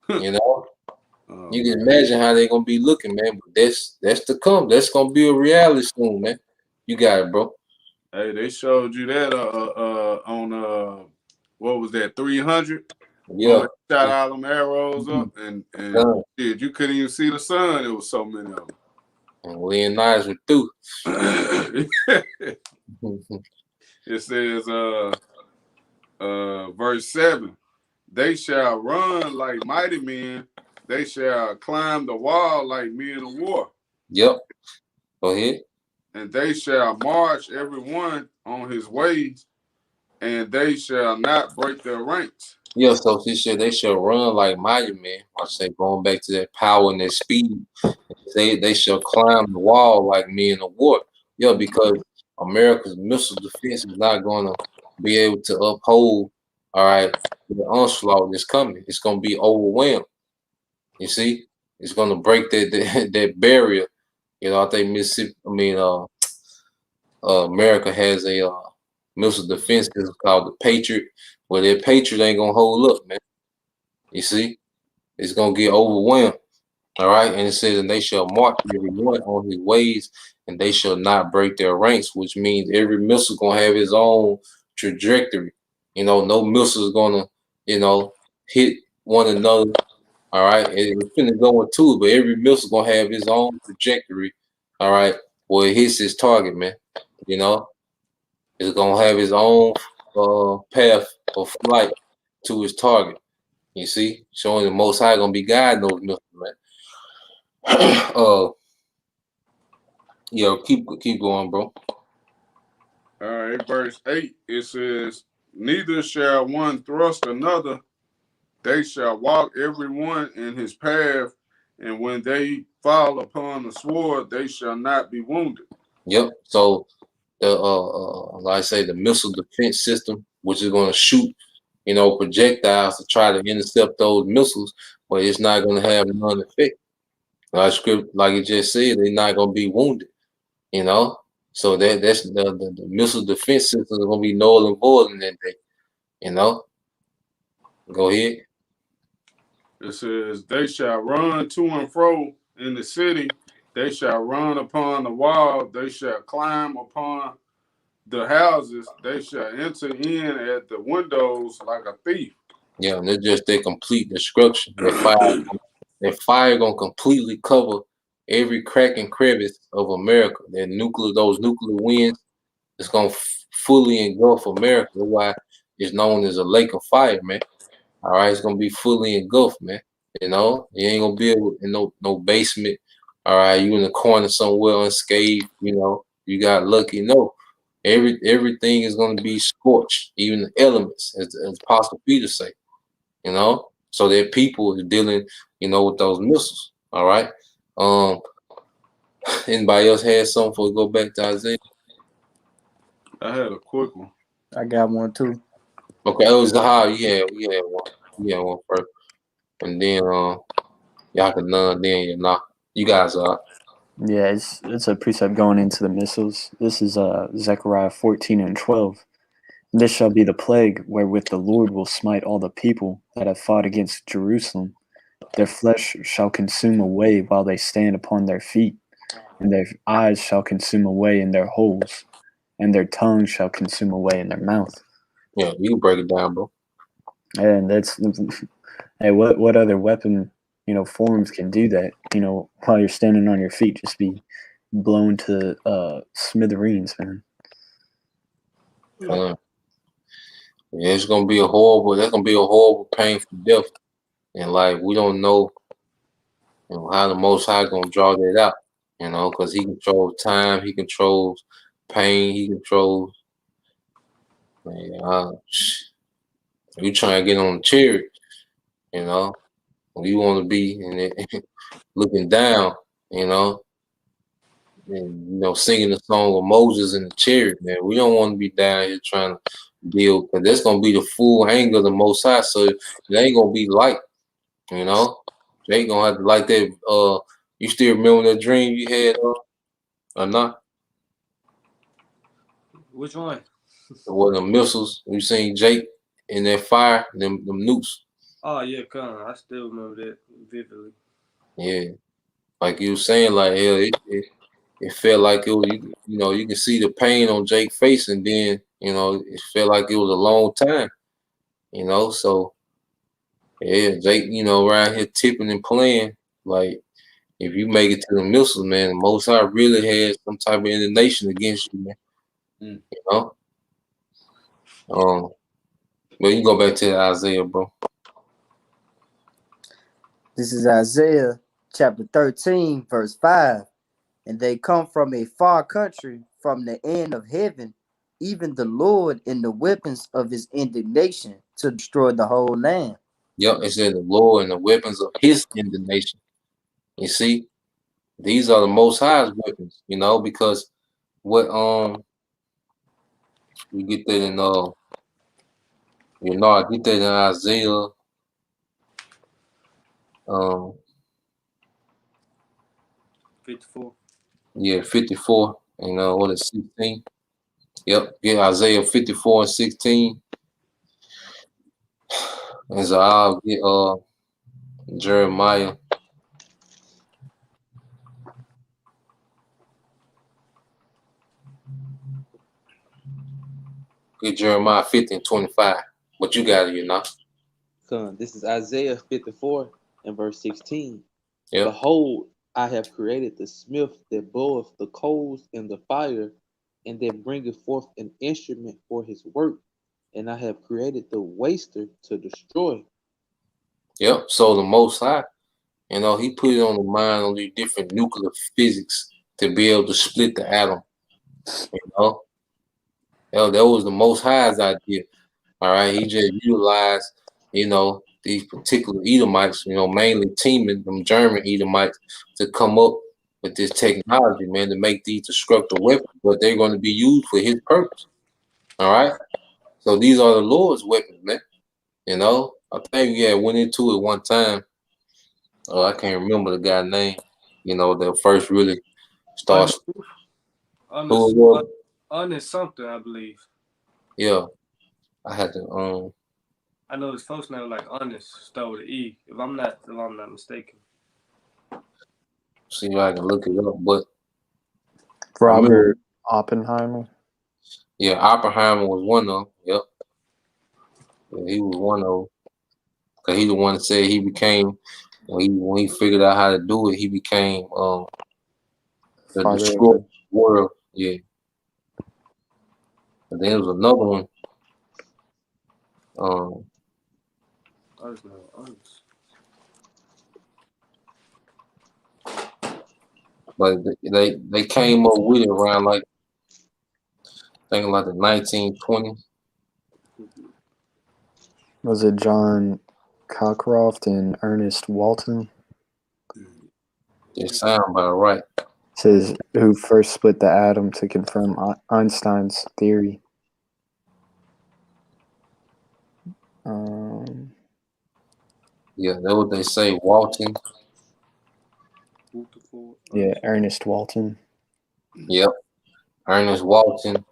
S1: You can imagine how they're gonna be looking, man. But that's to come. That's gonna be a reality soon, man. You got it, bro.
S4: Hey, they showed you that on what was that, 300?
S1: Yeah.
S4: Shot all them arrows up, and dude, you couldn't even see the sun. It was so many of them.
S1: And we and knives were through.
S4: It says, verse 7, they shall run like mighty men, they shall climb the wall like men of war.
S1: Yep. Go ahead.
S4: And they shall march every one on his ways, and they shall not break their ranks.
S1: Yeah, so he said they shall run like mighty men. I say going back to that power and that speed. They shall climb the wall like men of war. Yeah, because America's missile defense is not gonna be able to uphold, all right, the onslaught that's coming. It's gonna be overwhelmed. You see, it's gonna break that barrier. You know, I think Mississippi. America has a missile defense system called the Patriot. Well, that Patriot ain't gonna hold up, man. You see, it's gonna get overwhelmed. All right, and it says, and they shall march every one on his ways, and they shall not break their ranks, which means every missile gonna have its own trajectory. You know, no missile is gonna, hit one another. All right, it's finna go into it, but every missile gonna have its own trajectory. All right, where it hits its target, man. You know, it's gonna have its own path of flight to its target. You see, showing the Most High gonna be guiding those missiles, man. Keep going, bro.
S4: All right, verse 8, it says, neither shall one thrust another, they shall walk every one in his path, and when they fall upon the sword, they shall not be wounded.
S1: Yep. So the like I say, the missile defense system, which is gonna shoot, projectiles to try to intercept those missiles, but it's not gonna have none effect. Like it just said, they're not gonna be wounded. So that's the missile defense system is gonna be null and void in that day. Go ahead.
S4: It says, they shall run to and fro in the city, they shall run upon the wall, they shall climb upon the houses, they shall enter in at the windows like a thief.
S1: Yeah, and it's just their complete destruction. That fire gonna completely cover every crack and crevice of America. Those nuclear winds, it's gonna fully engulf America. That's why it's known as a lake of fire, man. All right, it's gonna be fully engulfed, man. You ain't gonna be able in no basement. All right, you in the corner somewhere unscathed. You got lucky. No, everything is gonna be scorched, even the elements, as Apostle Peter say. So that people is dealing, with those missiles. All right. Anybody else had something before we go back to Isaiah?
S4: I had a quick one.
S3: I got one too.
S1: Okay, it was Zahar. We had one. We had one first, and then y'all can none. Then you guys are.
S5: Yeah, it's a precept going into the missiles. This is Zechariah 14:12. This shall be the plague wherewith the Lord will smite all the people that have fought against Jerusalem. Their flesh shall consume away while they stand upon their feet, and their eyes shall consume away in their holes, and their tongue shall consume away in their mouth.
S1: Yeah, you can break it down, bro.
S5: And that's hey, what other weapon forms can do that? While you're standing on your feet, just be blown to smithereens, man.
S1: Yeah, it's gonna be a horrible, painful death, and like we don't know, how the Most High gonna draw that out, because He controls time, He controls pain, He controls. Man, you trying to get on the chariot, you want to be in it, looking down, and singing the song of Moses in the chariot, man. We don't want to be down here trying to deal, because that's gonna be the full anger of the Most High. So it ain't gonna be light, They ain't gonna have to like that. You still remember that dream you had, or not?
S2: Which one?
S1: Well, the missiles you seen Jake in that fire, them nukes.
S2: Oh yeah, come on. I still remember that vividly.
S1: Yeah, like you were saying, like it felt like it was, you can see the pain on Jake's face, and then it felt like it was a long time, So yeah, Jake, around here tipping and playing. Like if you make it to the missiles, man, the Most High really has some type of indignation against you, man. But you go back to Isaiah, bro.
S3: This is Isaiah chapter 13, verse 5. And they come from a far country, from the end of heaven, even the Lord in the weapons of his indignation to destroy the whole land.
S1: Yep, it said the Lord and the weapons of his indignation. You see, these are the Most High's weapons, you know, because what we get that in I get that in Isaiah
S2: 54.
S1: 54, and what is 16? Yep, get Isaiah 54 and 16. And so I'll get Jeremiah. Get Jeremiah 50 and 25. But you got it,
S6: This is Isaiah 54 and verse 16.
S1: Yep.
S6: Behold, I have created the smith that bloweth the coals in the fire, and that bringeth forth an instrument for his work. And I have created the waster to destroy.
S1: Yep. So the Most High, he put it on the mind of these different nuclear physics to be able to split the atom. That was the Most High's idea. All right. He just utilized, these particular Edomites, mainly teaming them German Edomites to come up with this technology, man, to make these destructive weapons, but they're going to be used for his purpose. All right. So these are the Lord's weapons, man. I think went into it one time. I can't remember the guy's name, that first really starts.
S2: Honest something, I believe.
S1: Yeah. I had to
S2: I know his first name like Honest, start with an E, if I'm not mistaken.
S1: see if I can look it up, but
S5: Robert Oppenheimer.
S1: Yeah, Oppenheimer was one of them. Yep. Yeah, he was one of them. Cause he the one that said he became when he figured out how to do it, he became the destroyer world. Yeah. And then there was another one. But they came up with it around like the 1920s.
S5: Was it John Cockcroft and Ernest Walton?
S1: It sounds about right.
S5: It says who first split the atom to confirm Einstein's theory.
S1: Yeah, that's what they say, Walton.
S5: Yeah, Ernest Walton.
S1: Yep, Ernest Walton.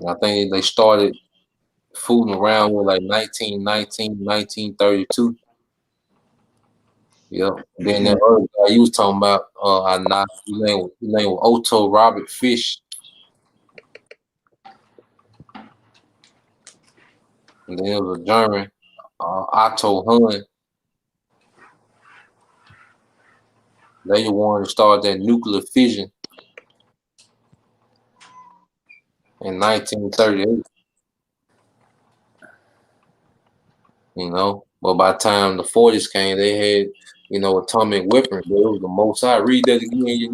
S1: I think they started fooling around with like 1919, 1932. Yep. Then that other guy you was talking about, his name was Otto Robert Fish. And then there was a German, Otto Hahn. They the one who started that nuclear fission in 1938. But by the time the 40s came, they had, atomic weapons. But it was the Most High. Read that again,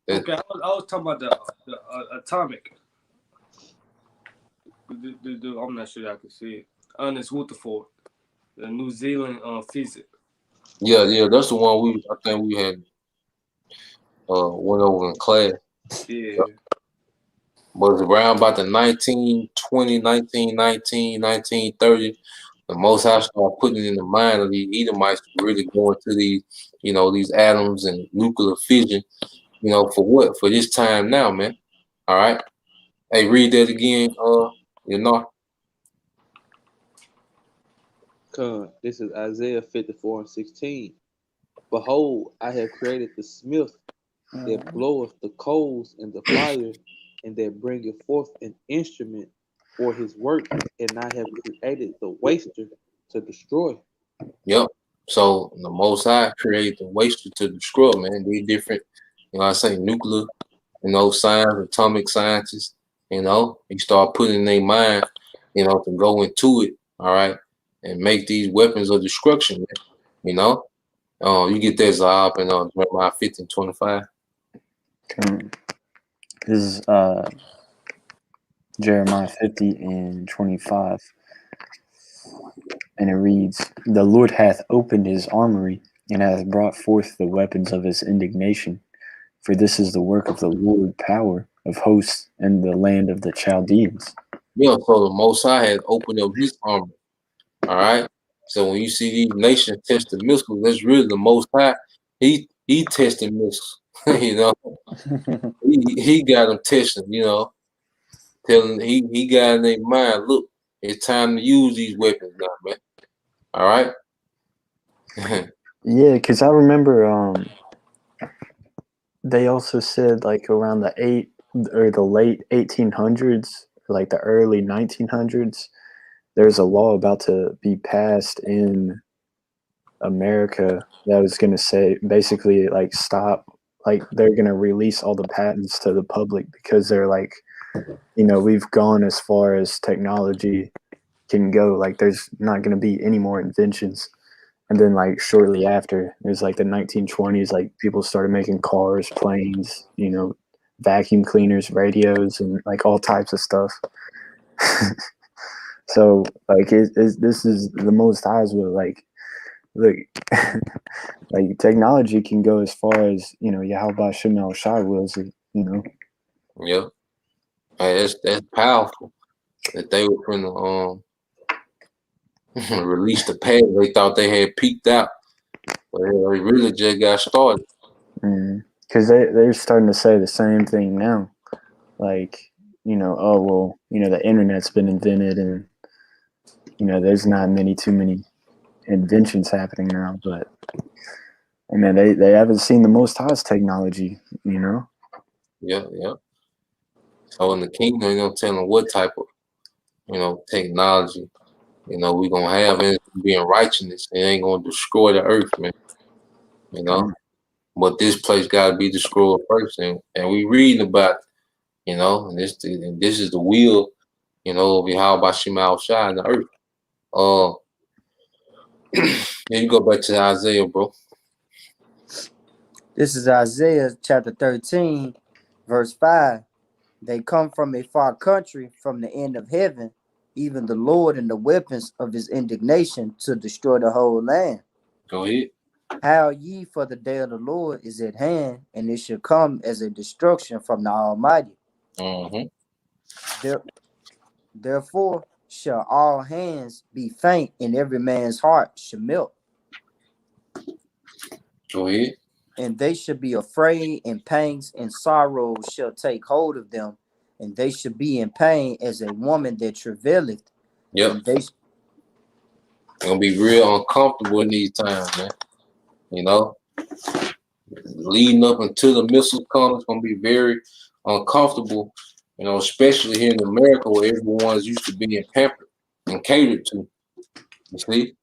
S2: Okay, I was talking about the atomic. I'm not sure I can see it. Ernest Rutherford, the New Zealand physics.
S1: Yeah, that's the one I think we had went over in class.
S2: Yeah.
S1: But it's around about the 1920, 1919, 1930, the Most High started putting it in the mind of these Edomites to really go into these, these atoms and nuclear fission, for what? For this time now, man. All right. Hey, read that again,
S6: This is Isaiah 54 and 16. Behold, I have created the smith that bloweth the coals in the fire, and that bringeth forth an instrument for his work, and I have created the waster to destroy.
S1: Yep. So the Most High created the waster to destroy, man. They different, I say nuclear, science, atomic scientists, you start putting in their mind, to go into it, all right, and make these weapons of destruction, man, you get that Zahab and Jeremiah 50 and 25.
S5: This is Jeremiah 50 and 25. And it reads, "The Lord hath opened his armory, and hath brought forth the weapons of his indignation. For this is the work of the Lord power of hosts in the land of the Chaldeans."
S1: Yeah, so the Most High has opened up his armor. All right. So when you see these nations test the missiles, that's really the Most High. He testing missiles. You know, he got them testing. You know, telling he got in their mind, look, it's time to use these weapons now, man. All right.
S5: Yeah, because I remember they also said like around the late 1800s, like the early 1900s, there's a law about to be passed in America that was going to say basically like stop, like they're going to release all the patents to the public because they're like, you know, we've gone as far as technology can go. Like there's not going to be any more inventions. And then like shortly after, there's like the 1920s, like people started making cars, planes, you know, vacuum cleaners, radios, and like all types of stuff. So like this is the Most High's will. Like, look, like technology can go as far as, you know, Yahweh Shem El Shai wills it, you know.
S1: Yeah, that's powerful. That they were gonna release the pad. They thought they had peaked out, but they really just got started.
S5: Because they're starting to say the same thing now. Like, you know, oh well, you know, the internet's been invented, and you know, there's not too many inventions happening now. But I mean, they haven't seen the Most High's technology, you know.
S1: Yeah. So in the kingdom, you know, tell them what type of, you know, technology, you know, we're gonna have, and it's being righteousness. It ain't gonna destroy the earth, man. You know, but this place gotta be destroyed first, and we reading about it, you know, and this is the will, you know, of Yahweh Shema Shai in the earth. Then you go back to Isaiah, bro.
S3: This is Isaiah chapter 13, verse 5. They come from a far country, from the end of heaven, even the Lord and the weapons of his indignation to destroy the whole land.
S1: Go ahead.
S3: How ye, for the day of the Lord is at hand, and it shall come as a destruction from the Almighty. Therefore shall all hands be faint, and every man's heart shall melt.
S1: Go ahead.
S3: And they shall be afraid, and pangs and sorrows shall take hold of them, and they shall be in pain as a woman that travaileth.
S1: Yep.
S3: And they
S1: gonna be real uncomfortable in these times, man. You know, leading up until the missile comes, it's gonna be very uncomfortable. You know, especially here in America where everyone's used to being pampered and catered to. You see,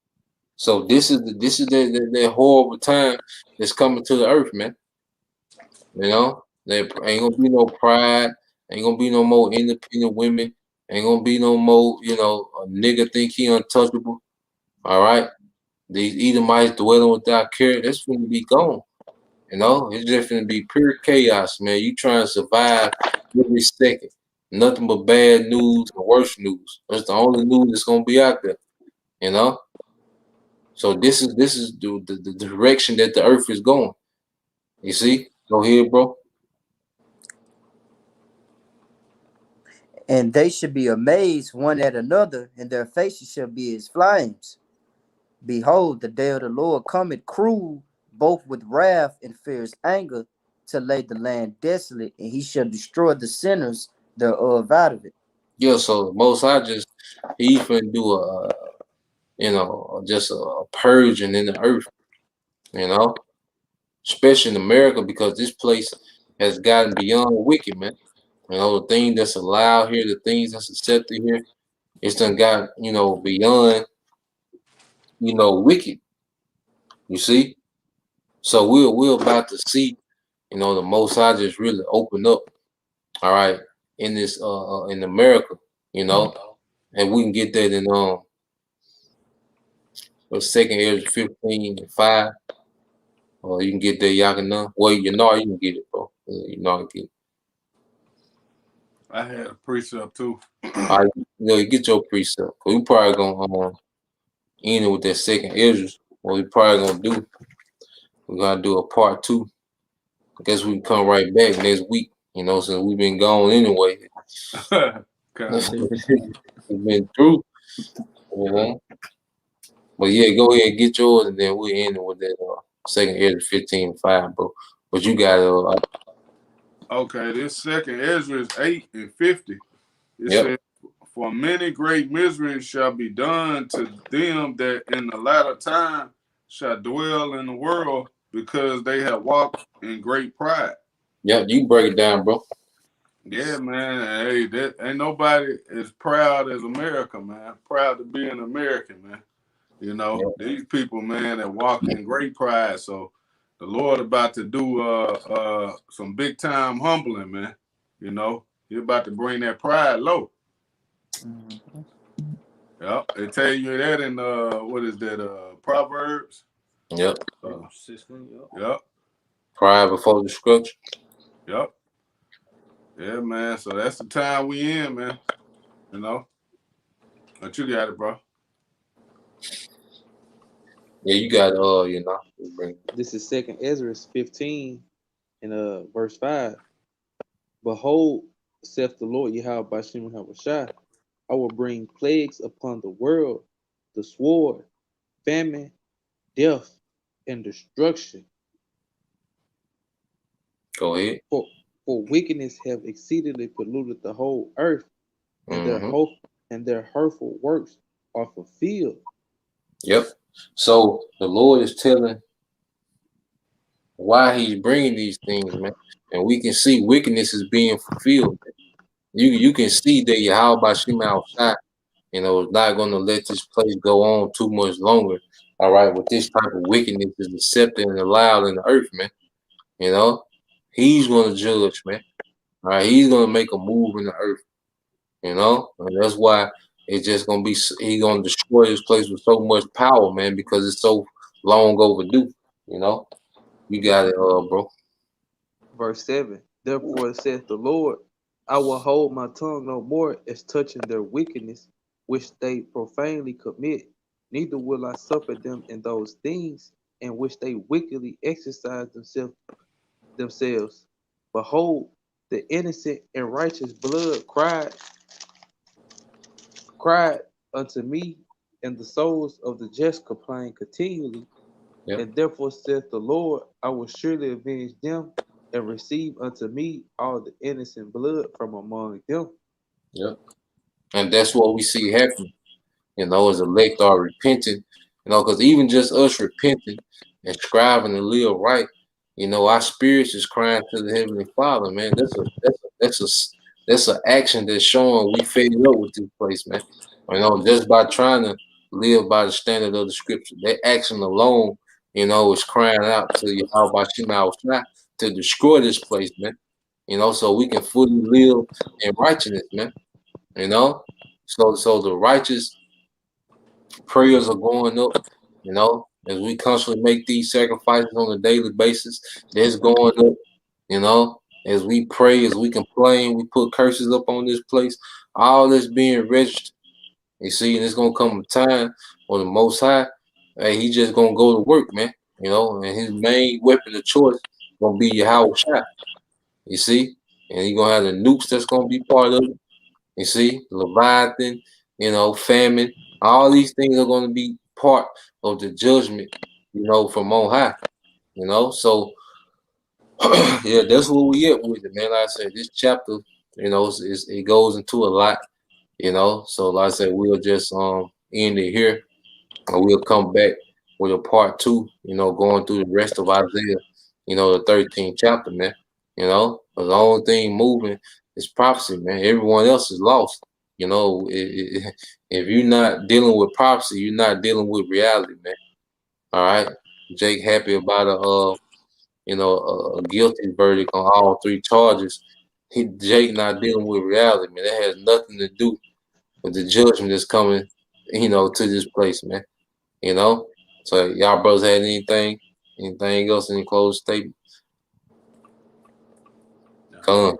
S1: so this is the horrible time that's coming to the earth, man. You know, there ain't gonna be no pride, ain't gonna be no more independent women, ain't gonna be no more, you know, a nigga think he untouchable. All right, these Edomites dwelling without care, that's gonna be gone. You know, it's just gonna be pure chaos, man. You trying to survive every second. Nothing but bad news and worse news. That's the only news that's gonna be out there. You know. So this is the direction that the earth is going. You see? Go ahead, bro.
S3: And they should be amazed one at another, and their faces shall be as flames. Behold, the day of the Lord cometh cruel, both with wrath and fierce anger, to lay the land desolate, and he shall destroy the sinners thereof out of it.
S1: Yeah, so Most High just he finna do a you know just a purging in the earth, you know, especially in America because this place has gotten beyond wicked, man. You know, the thing that's allowed here, the things that's accepted here, it's done got, you know, beyond, you know, wicked. You see? So we're about to see, you know, the Most High just really open up, all right, in this in America, you know, and we can get that in Second Ezra 15:5, or you can get that Yakanah. Well, you know you can get it, bro. You know I can get it.
S4: I had a precept too.
S1: All right, you get your precept. We probably gonna end it with that second Ezra. What we probably gonna do, we're gonna do a part 2. I guess we can come right back next week, since we've been gone anyway. We've been through, But yeah, go ahead and get yours, and then we'll end it with that second Ezra 15:5, bro. But you got
S4: Okay, this second Ezra is 8 and 50. It
S1: Yep.
S4: says, "For many great miseries shall be done to them that in the latter time shall dwell in the world, because they have walked in great pride."
S1: Yep, you break it down, bro.
S4: Yeah, man. Hey, that ain't nobody as proud as America, man. Proud to be an American, man.
S1: Yep.
S4: These people, man, that walk in great pride. So the Lord about to do some big time humbling, man. He about to bring that pride low.
S3: Mhm.
S4: Yep. They tell you that in what is that? Proverbs.
S1: Yep.
S2: 16, yep.
S4: Yep.
S1: Pride before destruction.
S4: Yep. Yeah, man. So that's the time we in, man. But you got it, bro.
S1: Yeah, you got
S6: This is second Ezra 15 and verse 5. Behold, saith the Lord Yahweh Bashim Habashah, I will bring plagues upon the world, the sword, famine, death, and destruction.
S1: Go ahead.
S6: For wickedness have exceedingly polluted the whole earth, and their hurtful works are fulfilled.
S1: Yep. So the Lord is telling why He's bringing these things, man, and we can see wickedness is being fulfilled. You can see that Yahweh Bashim outside, is not going to let this place go on too much longer. All right, with this type of wickedness is accepted and allowed in the earth, man. He's going to judge, man. All right, He's going to make a move in the earth. And that's why it's just going to be. He's going to destroy this place with so much power, man, because it's so long overdue. You got it, bro.
S6: Verse 7. Therefore saith the Lord, I will hold my tongue no more as touching their wickedness, which they profanely commit, neither will I suffer them in those things in which they wickedly exercise themselves. Behold, the innocent and righteous blood cried unto me, and the souls of the just complain continually.
S1: Yep.
S6: And therefore saith the Lord, I will surely avenge them and receive unto me all the innocent blood from among them.
S1: Yep. And that's what we see happening, as elect are repenting, because even just us repenting and striving to live right, our spirits is crying to the Heavenly Father, man. That's an action that's showing we fed up with this place, man. Just by trying to live by the standard of the Scripture, that action alone, is crying out to you, how about you now, to destroy this place, man. So we can fully live in righteousness, man. So the righteous prayers are going up, as we constantly make these sacrifices on a daily basis. That's going up, as we pray, as we complain, we put curses up on this place. All this being registered. You see, and it's gonna come a time when the Most High, hey, He just gonna go to work, man. And His main weapon of choice gonna be Yahweh Shai. You see, and He gonna have the nukes that's gonna be part of it. You see, Leviathan, famine, all these things are going to be part of the judgment, from on high, So, yeah, that's what we get with it, man. Like I said, this chapter, it goes into a lot, So, like I said, we'll just end it here, and we'll come back with a part 2, going through the rest of Isaiah, the 13th chapter, man. The only thing moving is prophecy, man. Everyone else is lost. If you're not dealing with prophecy, you're not dealing with reality, man. All right. Jake happy about a guilty verdict on all 3 charges. Jake not dealing with reality, man. That has nothing to do with the judgment that's coming, to this place, man. So y'all brothers had anything else, any closed statement? Con.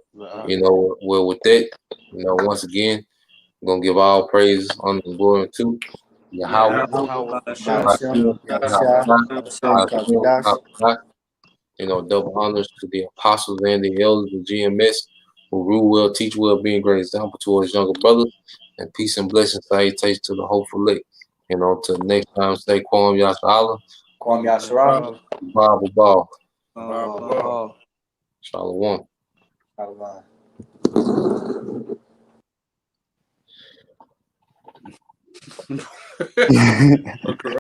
S1: You know, well, with that, you know, once again, we're gonna give all praises, honor, and glory to Yahweh.
S3: Yahshua, Yahshua,
S1: You know, double honors to the apostles and the elders of GMS who rule well, teach well, being great example to his younger brothers, and peace and blessings salutations to the hopeful elect. You know, till next time, stay Kwam Yashala,
S3: Kwam Yashua,
S1: Bible Ball,
S6: Oh.
S1: Shalom.
S3: Shalom.
S4: Okay.